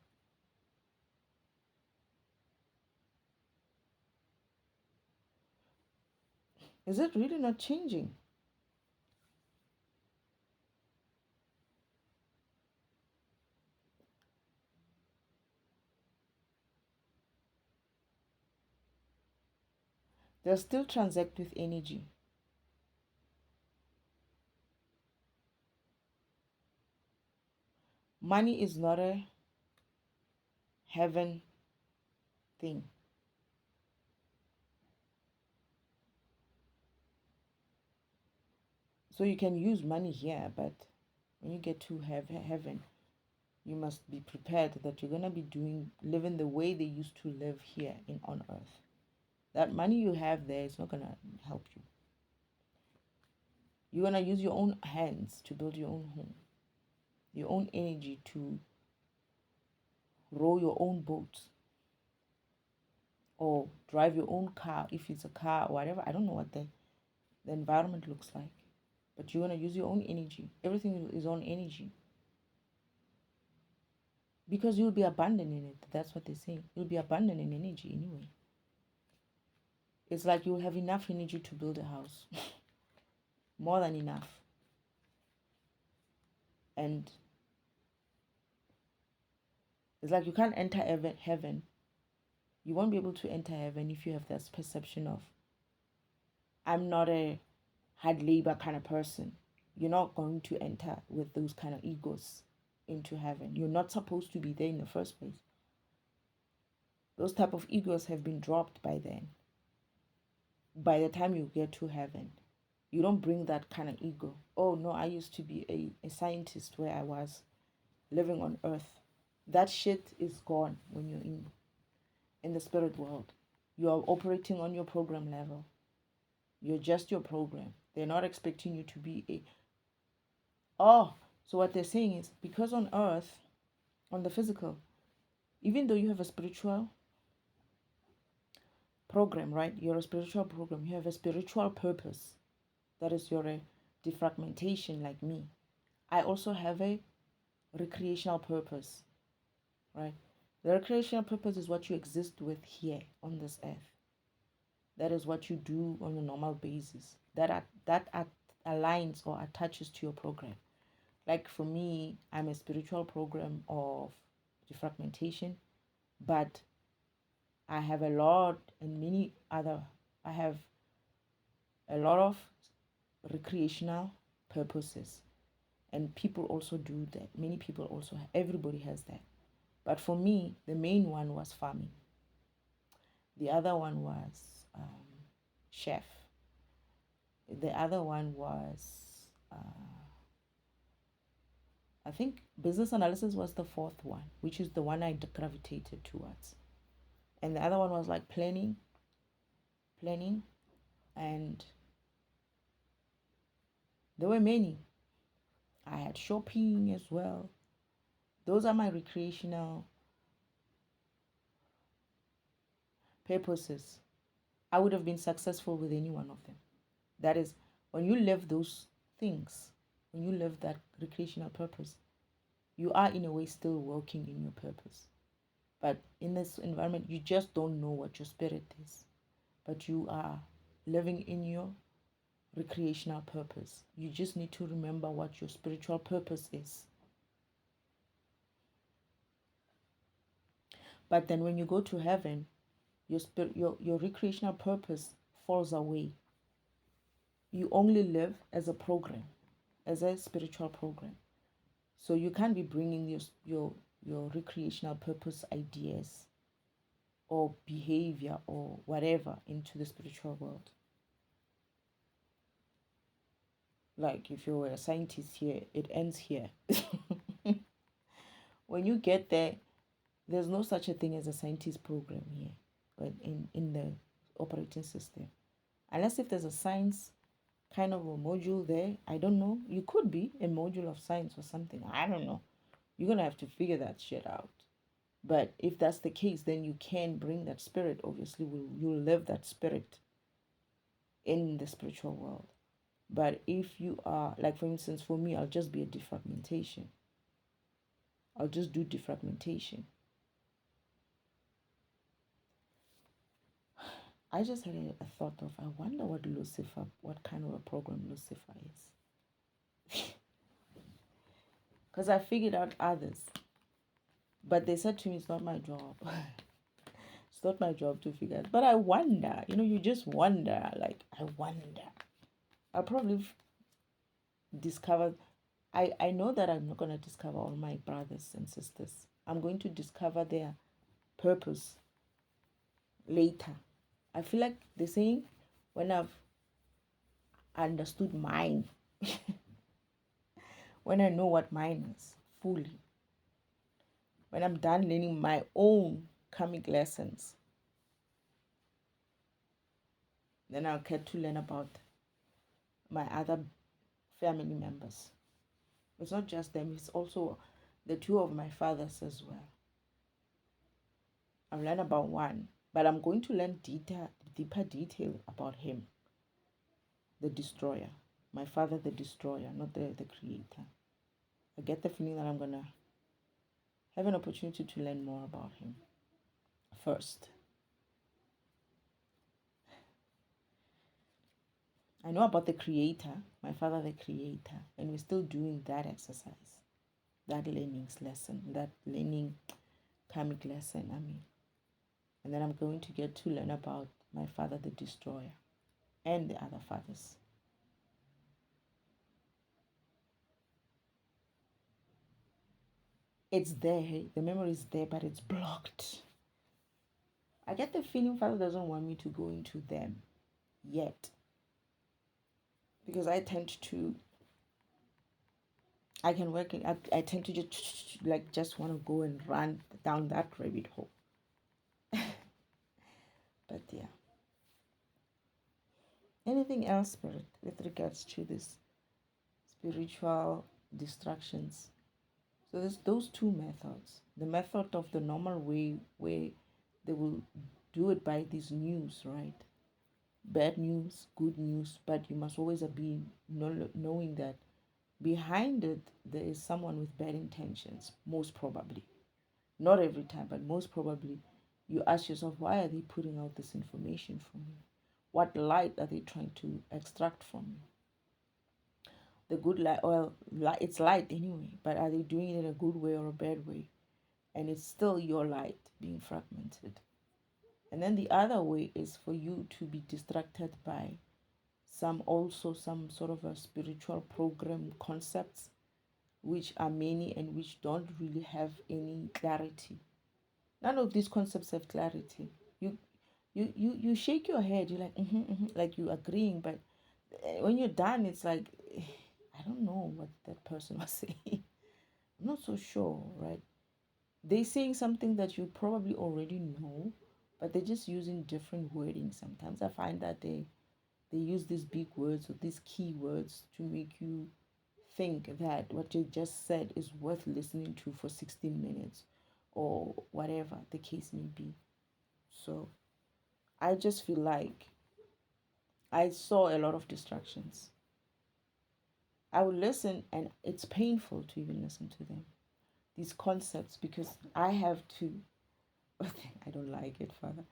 Is it really not changing? They'll still transact with energy. Money is not a heaven thing. So you can use money here, but when you get to heaven, you must be prepared that you're gonna be living the way they used to live here on earth. That money you have there is not gonna help you. You're gonna use your own hands to build your own home, your own energy to row your own boat, or drive your own car if it's a car or whatever. I don't know what the environment looks like. But you're going to use your own energy. Everything is on energy. Because you'll be abundant in it. That's what they say. You'll be abundant in energy anyway. It's like you'll have enough energy to build a house. More than enough. And it's like you can't enter heaven. You won't be able to enter heaven if you have this perception of, I'm not a hard labor kind of person. You're not going to enter with those kind of egos into heaven. You're not supposed to be there in the first place. Those type of egos have been dropped by then. By the time you get to heaven, you don't bring that kind of ego. Oh no, I used to be a scientist where I was living on earth. That shit is gone when you're in the spirit world. You are operating on your program level. You're just your program. They're not expecting you to be so what they're saying is, because on earth, on the physical, even though you have a spiritual program, right? You're a spiritual program. You have a spiritual purpose. That is your defragmentation, like me. I also have a recreational purpose, right? The recreational purpose is what you exist with here on this earth. That is what you do on a normal basis. That aligns or attaches to your program. Like for me, I'm a spiritual program of defragmentation, but I have a lot and many other. I have a lot of recreational purposes, and people also do that. Many people also, everybody has that. But for me, the main one was farming. The other one was chef. The other one was I think business analysis was the fourth one, which is the one I gravitated towards. And the other one was like planning, and there were many. I had shopping as well. Those are my recreational purposes. I would have been successful with any one of them. That is, when you live those things, when you live that recreational purpose, you are in a way still working in your purpose. But in this environment, you just don't know what your spirit is. But you are living in your recreational purpose. You just need to remember what your spiritual purpose is. But then when you go to heaven, your recreational purpose falls away. You only live as a program, as a spiritual program. So you can't be bringing your recreational purpose ideas or behavior or whatever into the spiritual world. Like if you're a scientist here, it ends here. When you get there, there's no such a thing as a scientist program here, but in the operating system. Unless if there's a science kind of a module there, I don't know. You could be a module of science or something. I don't know. You're gonna have to figure that shit out. But if that's the case, then you can bring that spirit. Obviously, you'll live that spirit in the spiritual world. But if you are, like for instance, for me, I'll just be a defragmentation. I'll just do defragmentation. I just had a thought of, I wonder what kind of a program Lucifer is. Because I figured out others. But they said to me, it's not my job. It's not my job to figure out. But I wonder, you just wonder, like, I wonder. I'll probably discover, I know that I'm not going to discover all my brothers and sisters. I'm going to discover their purpose later. I feel like the saying, when I've understood mine, when I know what mine is fully, when I'm done learning my own karmic lessons, then I'll get to learn about my other family members. It's not just them, it's also the two of my fathers as well. I've learned about one, but I'm going to learn deeper detail about him, the destroyer. My father, the destroyer, not the creator. I get the feeling that I'm going to have an opportunity to learn more about him first. I know about the creator, my father, the creator, and we're still doing that exercise, that learning lesson, that learning karmic lesson, And then I'm going to get to learn about my father, the destroyer, and the other fathers. It's there, the memory is there, but it's blocked. I get the feeling father doesn't want me to go into them yet. Because I tend to just want to go and run down that rabbit hole. But yeah. Anything else, Spirit, with regards to this spiritual distractions? So there's those two methods. The method of the normal way, where they will do it by these news, right? Bad news, good news, but you must always be knowing that behind it there is someone with bad intentions, most probably. Not every time, but most probably. You ask yourself, why are they putting out this information from me? What light are they trying to extract from me? The good light, it's light anyway, but are they doing it in a good way or a bad way? And it's still your light being fragmented. And then the other way is for you to be distracted by some sort of a spiritual program concepts, which are many and which don't really have any clarity. None of these concepts have clarity. You shake your head, you're like, like you're agreeing, but when you're done, it's like, I don't know what that person was saying. not so sure, right? They're saying something that you probably already know, but they're just using different wording. Sometimes I find that they use these big words or these key words to make you think that what you just said is worth listening to for 16 minutes or whatever the case may be. So I just feel like I saw a lot of distractions. I would listen and it's painful to even listen to them. These concepts, because I have to I don't like it, Father.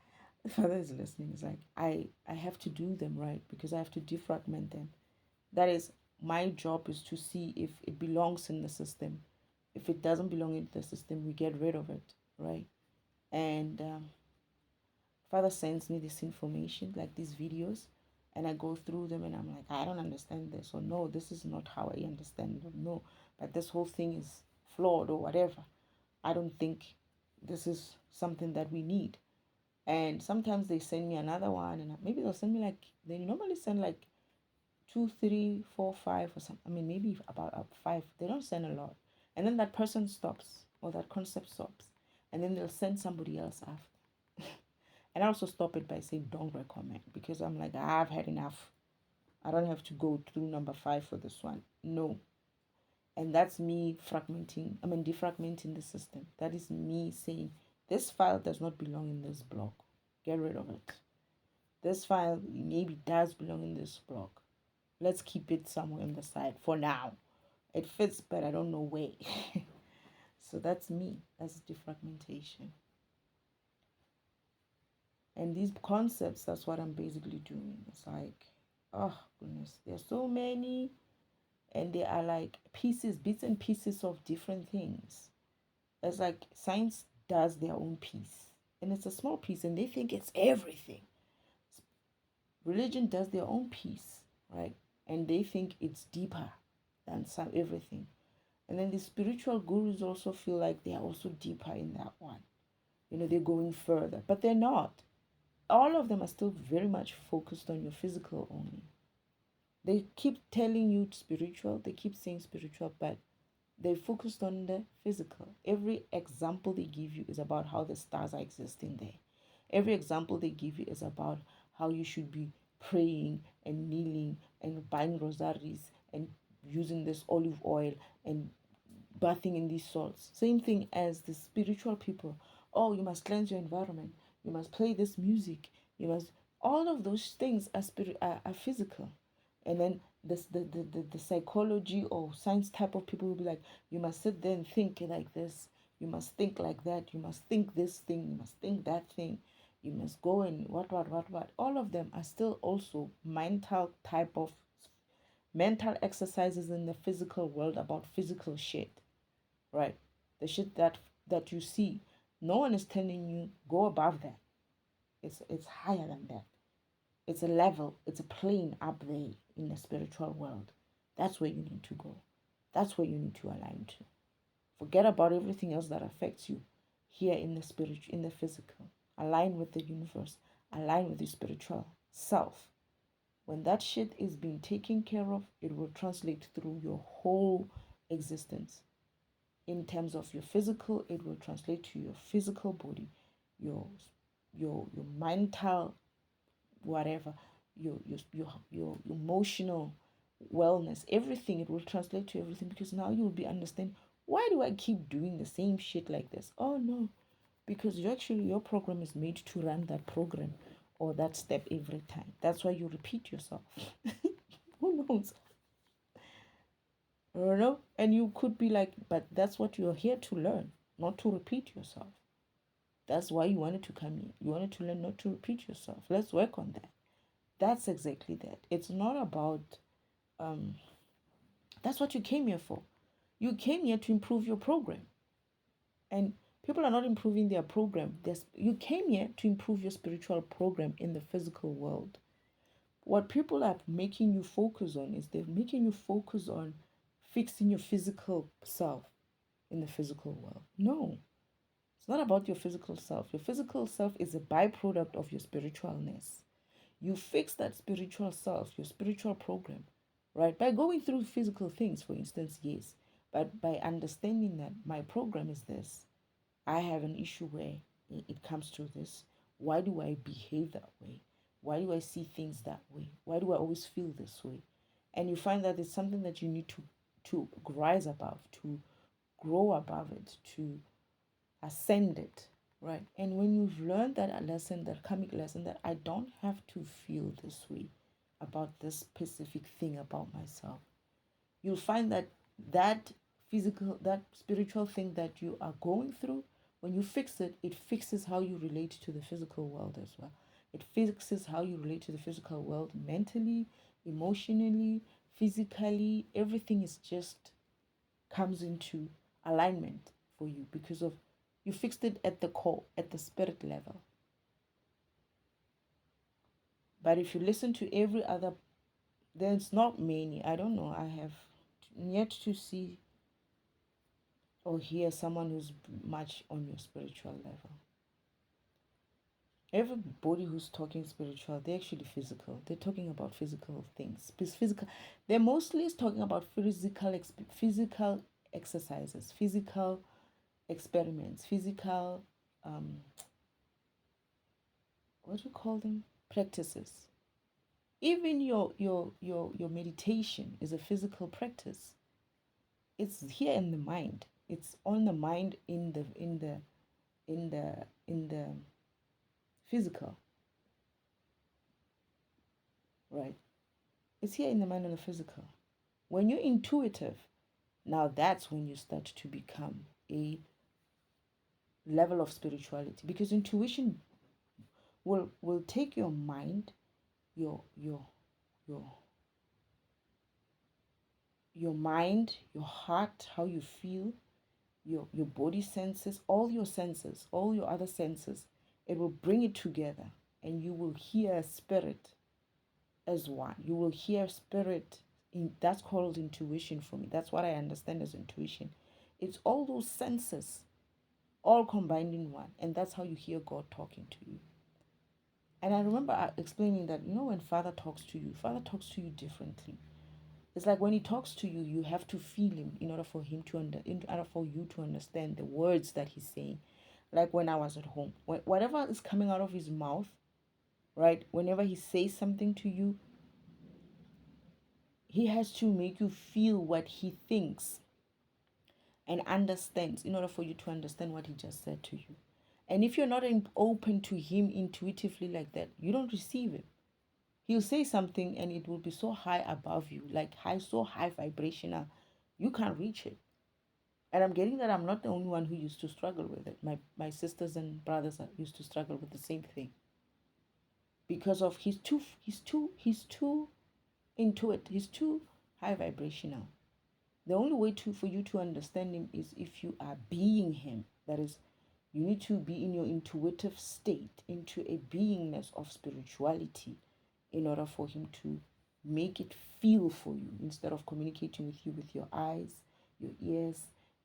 Father is listening. It's like I have to do them right because I have to defragment them. That is my job, is to see if it belongs in the system. If it doesn't belong in the system, we get rid of it, right? And Father sends me this information, like these videos, and I go through them and I'm like, I don't understand this, or no, this is not how I understand it, or no, but this whole thing is flawed, or whatever. I don't think this is something that we need. And sometimes they send me another one, and maybe they'll send me like, they normally send like two, three, four, five, or something. I mean, maybe about five. They don't send a lot. And then that person stops, or that concept stops. And then they'll send somebody else after. And I also stop it by saying, don't recommend, because I'm like, I've had enough. I don't have to go through number five for this one. No. And that's me defragmenting the system. That is me saying, this file does not belong in this block. Get rid of it. This file maybe does belong in this block. Let's keep it somewhere on the side for now. It fits, but I don't know where. So that's me. That's defragmentation. And these concepts, that's what I'm basically doing. It's like, oh goodness, there's so many, and they are like pieces, bits and pieces of different things. It's like science does their own piece, and it's a small piece, and they think it's everything. Religion does their own piece, right? And they think it's deeper than everything. And then the spiritual gurus also feel like they are also deeper in that one. They're going further, but they're not. All of them are still very much focused on your physical only. They keep telling you spiritual, they keep saying spiritual, but they focused on the physical. Every example they give you is about how the stars are existing there. Every example they give you is about how you should be praying and kneeling and buying rosaries and using this olive oil and bathing in these salts. Same thing as the spiritual people. Oh, you must cleanse your environment. You must play this music. You must. All of those things are physical. And then the psychology or science type of people will be like, you must sit there and think like this. You must think like that. You must think this thing. You must think that thing. You must go and what. All of them are still also mental exercises in the physical world about physical shit, right? The shit that you see. No one is telling you go above that. It's higher than that. It's a level, it's a plane up there in the spiritual world. That's where you need to go. That's where you need to align to. Forget about everything else that affects you here in the spiritual, in the physical. Align with the universe. Align with the spiritual self. When that shit is being taken care of, it will translate through your whole existence. In terms of your physical, it will translate to your physical body, your your mental whatever, your emotional wellness, everything. It will translate to everything, because now you will be understanding, why do I keep doing the same shit like this? Oh no, because your program is made to run that program or that step every time. That's why you repeat yourself. Who knows? And you could be like, but that's what you're here to learn, not to repeat yourself. That's why you wanted to come here. You wanted to learn not to repeat yourself. Let's work on that. That's exactly that. It's not about that's what you came here for. You came here to improve your program. And people are not improving their program. You came here to improve your spiritual program in the physical world. What people are making you focus on is they're making you focus on fixing your physical self in the physical world. No, it's not about your physical self. Your physical self is a byproduct of your spiritualness. You fix that spiritual self, your spiritual program, right? By going through physical things, for instance, yes. But by understanding that my program is this, I have an issue where it comes to this. Why do I behave that way? Why do I see things that way? Why do I always feel this way? And you find that it's something that you need to rise above, to grow above it, to ascend it, right? And when you've learned that lesson, that karmic lesson, that I don't have to feel this way about this specific thing about myself, you'll find that that physical, that spiritual thing that you are going through, when you fix it, it fixes how you relate to the physical world as well. It fixes how you relate to the physical world mentally, emotionally, physically. Everything is just comes into alignment for you because of you fixed it at the core, at the spirit level. But if you listen to every other, there's not many. I don't know. I have yet to see or hear someone who's much on your spiritual level. Everybody who's talking spiritual, they're actually physical. They're talking about physical things. Physical. They're mostly talking about physical exercises, physical experiments, physical what do you call them? Practices. Even your meditation is a physical practice. It's here in the mind. It's on the mind in the physical, right? It's here in the mind and the physical. When you're intuitive, now that's when you start to become a level of spirituality, because intuition will take your mind, your your mind, your heart, how you feel, your body senses, all your senses, all your other senses. It will bring it together, and you will hear spirit as one. You will hear spirit that's called intuition for me. That's what I understand as intuition. It's all those senses all combined in one, and that's how you hear God talking to you. And I remember explaining that, when Father talks to you differently. It's like when he talks to you, you have to feel him in order for in order for you to understand the words that he's saying. Like when I was at home, whatever is coming out of his mouth, right? Whenever he says something to you, he has to make you feel what he thinks and understands in order for you to understand what he just said to you. And if you're not open to him intuitively like that, you don't receive it. He'll say something and it will be so high above you, like so high vibrational, you can't reach it. And I'm getting that I'm not the only one who used to struggle with it. My sisters and brothers used to struggle with the same thing. Because of he's too into it. He's too high vibrational. The only way for you to understand him is if you are being him. That is, you need to be in your intuitive state, into a beingness of spirituality, in order for him to make it feel for you, instead of communicating with you with your eyes, your ears,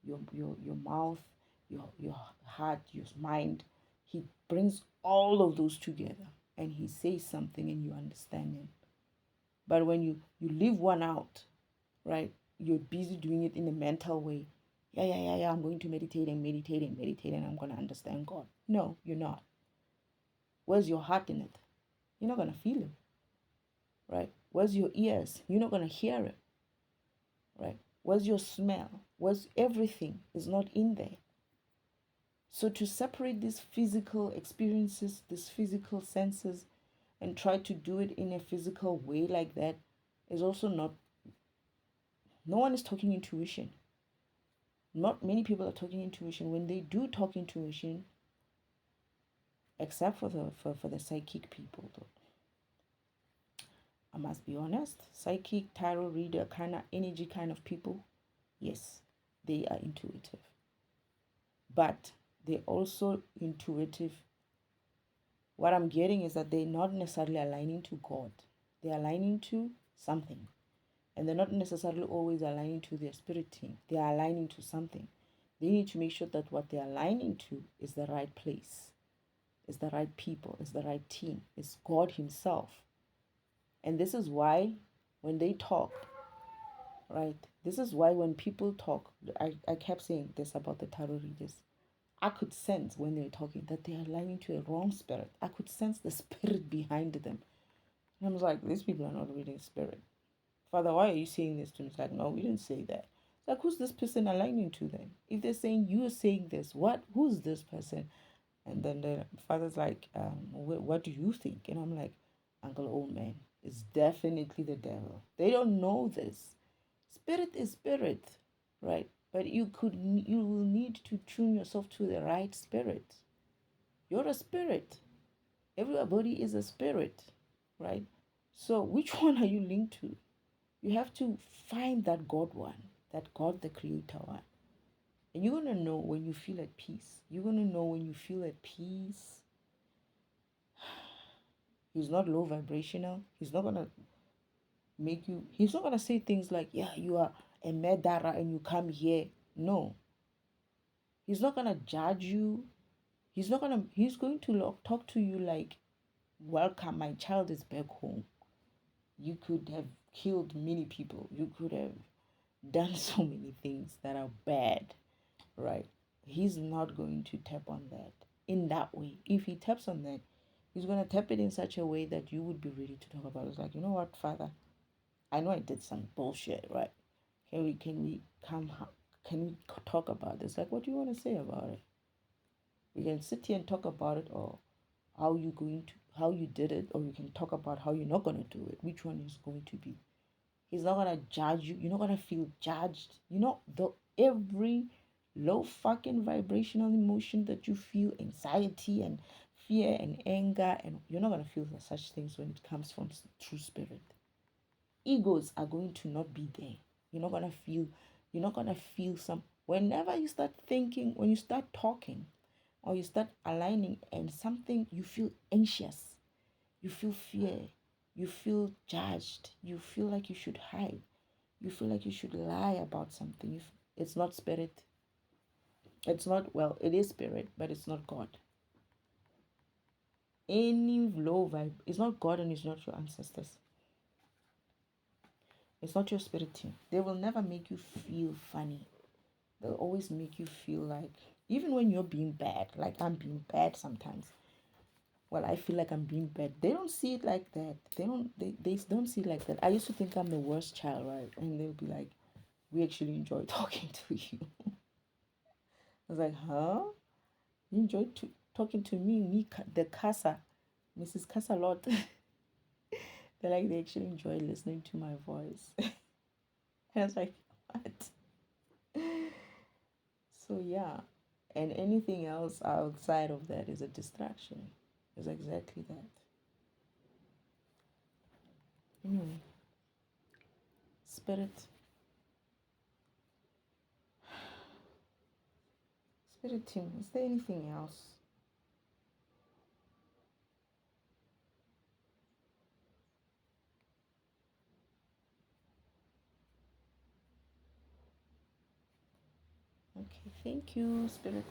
your mouth, your heart, your mind. He brings all of those together and he says something and you understand him. But when you leave one out, right, you're busy doing it in a mental way. Yeah, I'm going to meditate and I'm going to understand God. No, you're not. Where's your heart in it? You're not going to feel it, right? Where's your ears? You're not going to hear it, right? Where's your smell? Where's everything is not in there. So to separate these physical experiences, these physical senses, and try to do it in a physical way like that is also not, no one is talking intuition. Not many people are talking intuition. When they do talk intuition, except for the psychic people, though, I must be honest, psychic, tarot reader, kind of energy kind of people, yes, they are intuitive. But they're also intuitive. What I'm getting is that they're not necessarily aligning to God. They're aligning to something. And they're not necessarily always aligning to their spirit team. They are aligning to something. They need to make sure that what they're aligning to is the right place, is the right people, is the right team, is God himself. And this is why when they talk, right? This is why when people talk, I kept saying this about the tarot readers. I could sense when they were talking that they are lying to a wrong spirit. I could sense the spirit behind them. And I was like, these people are not reading spirit. Father, why are you saying this to me? It's like, no, we didn't say that. It's like, who's this person aligning to then? If they're saying you're saying this, who's this person? And then the father's like, what do you think? And I'm like, Uncle Old Man, it's definitely the devil. They don't know this. Spirit is spirit, right? But you will need to tune yourself to the right spirit. You're a spirit. Everybody is a spirit, right? So which one are you linked to? You have to find that God one, that God the creator one. And you're gonna know when you feel at peace. You're gonna know when you feel at peace. He's not low vibrational. He's not gonna he's not gonna say things like, yeah, you are a murderer and you come here. No. He's not gonna judge you. He's going to talk to you like, welcome, my child is back home. You could have killed many people. You could have done so many things that are bad, right? He's not going to tap on that in that way. If he taps on that, he's going to tap it in such a way that you would be ready to talk about it. It's like, you know what, Father, I know I did some bullshit, right? Can we talk about this? Like, what do you want to say about it? We can sit here and talk about it, or how you did it, or you can talk about how you're not going to do it. Which one is going to be? He's not gonna judge you. You're not gonna feel judged. The every low fucking vibrational emotion that you feel, anxiety and fear and anger, and you're not gonna feel such things when it comes from true spirit. Egos are going to not be there. You're not gonna feel. You're not gonna feel some. Whenever you start thinking, when you start talking, or you start aligning, and something you feel anxious, you feel fear, you feel judged, you feel like you should hide, you feel like you should lie about something. It's not spirit. It's not, well, it is spirit, but it's not God. Any low vibe, it's not God and it's not your ancestors. It's not your spirit team. They will never make you feel funny. They'll always make you feel like, even when you're being bad, like I'm being bad sometimes. Well, I feel like I'm being bad. They don't see it like that. They don't see it like that. I used to think I'm the worst child, right? And they'll be like, we actually enjoy talking to you. I was like, huh? You enjoy talking to me, the Casa, Mrs. Casa lot. They're like, they actually enjoy listening to my voice. I was like, what? So, yeah. And anything else outside of that is a distraction. It's exactly that. Anyway, spirit. Spirit team, is there anything else? Okay, thank you, Spirit.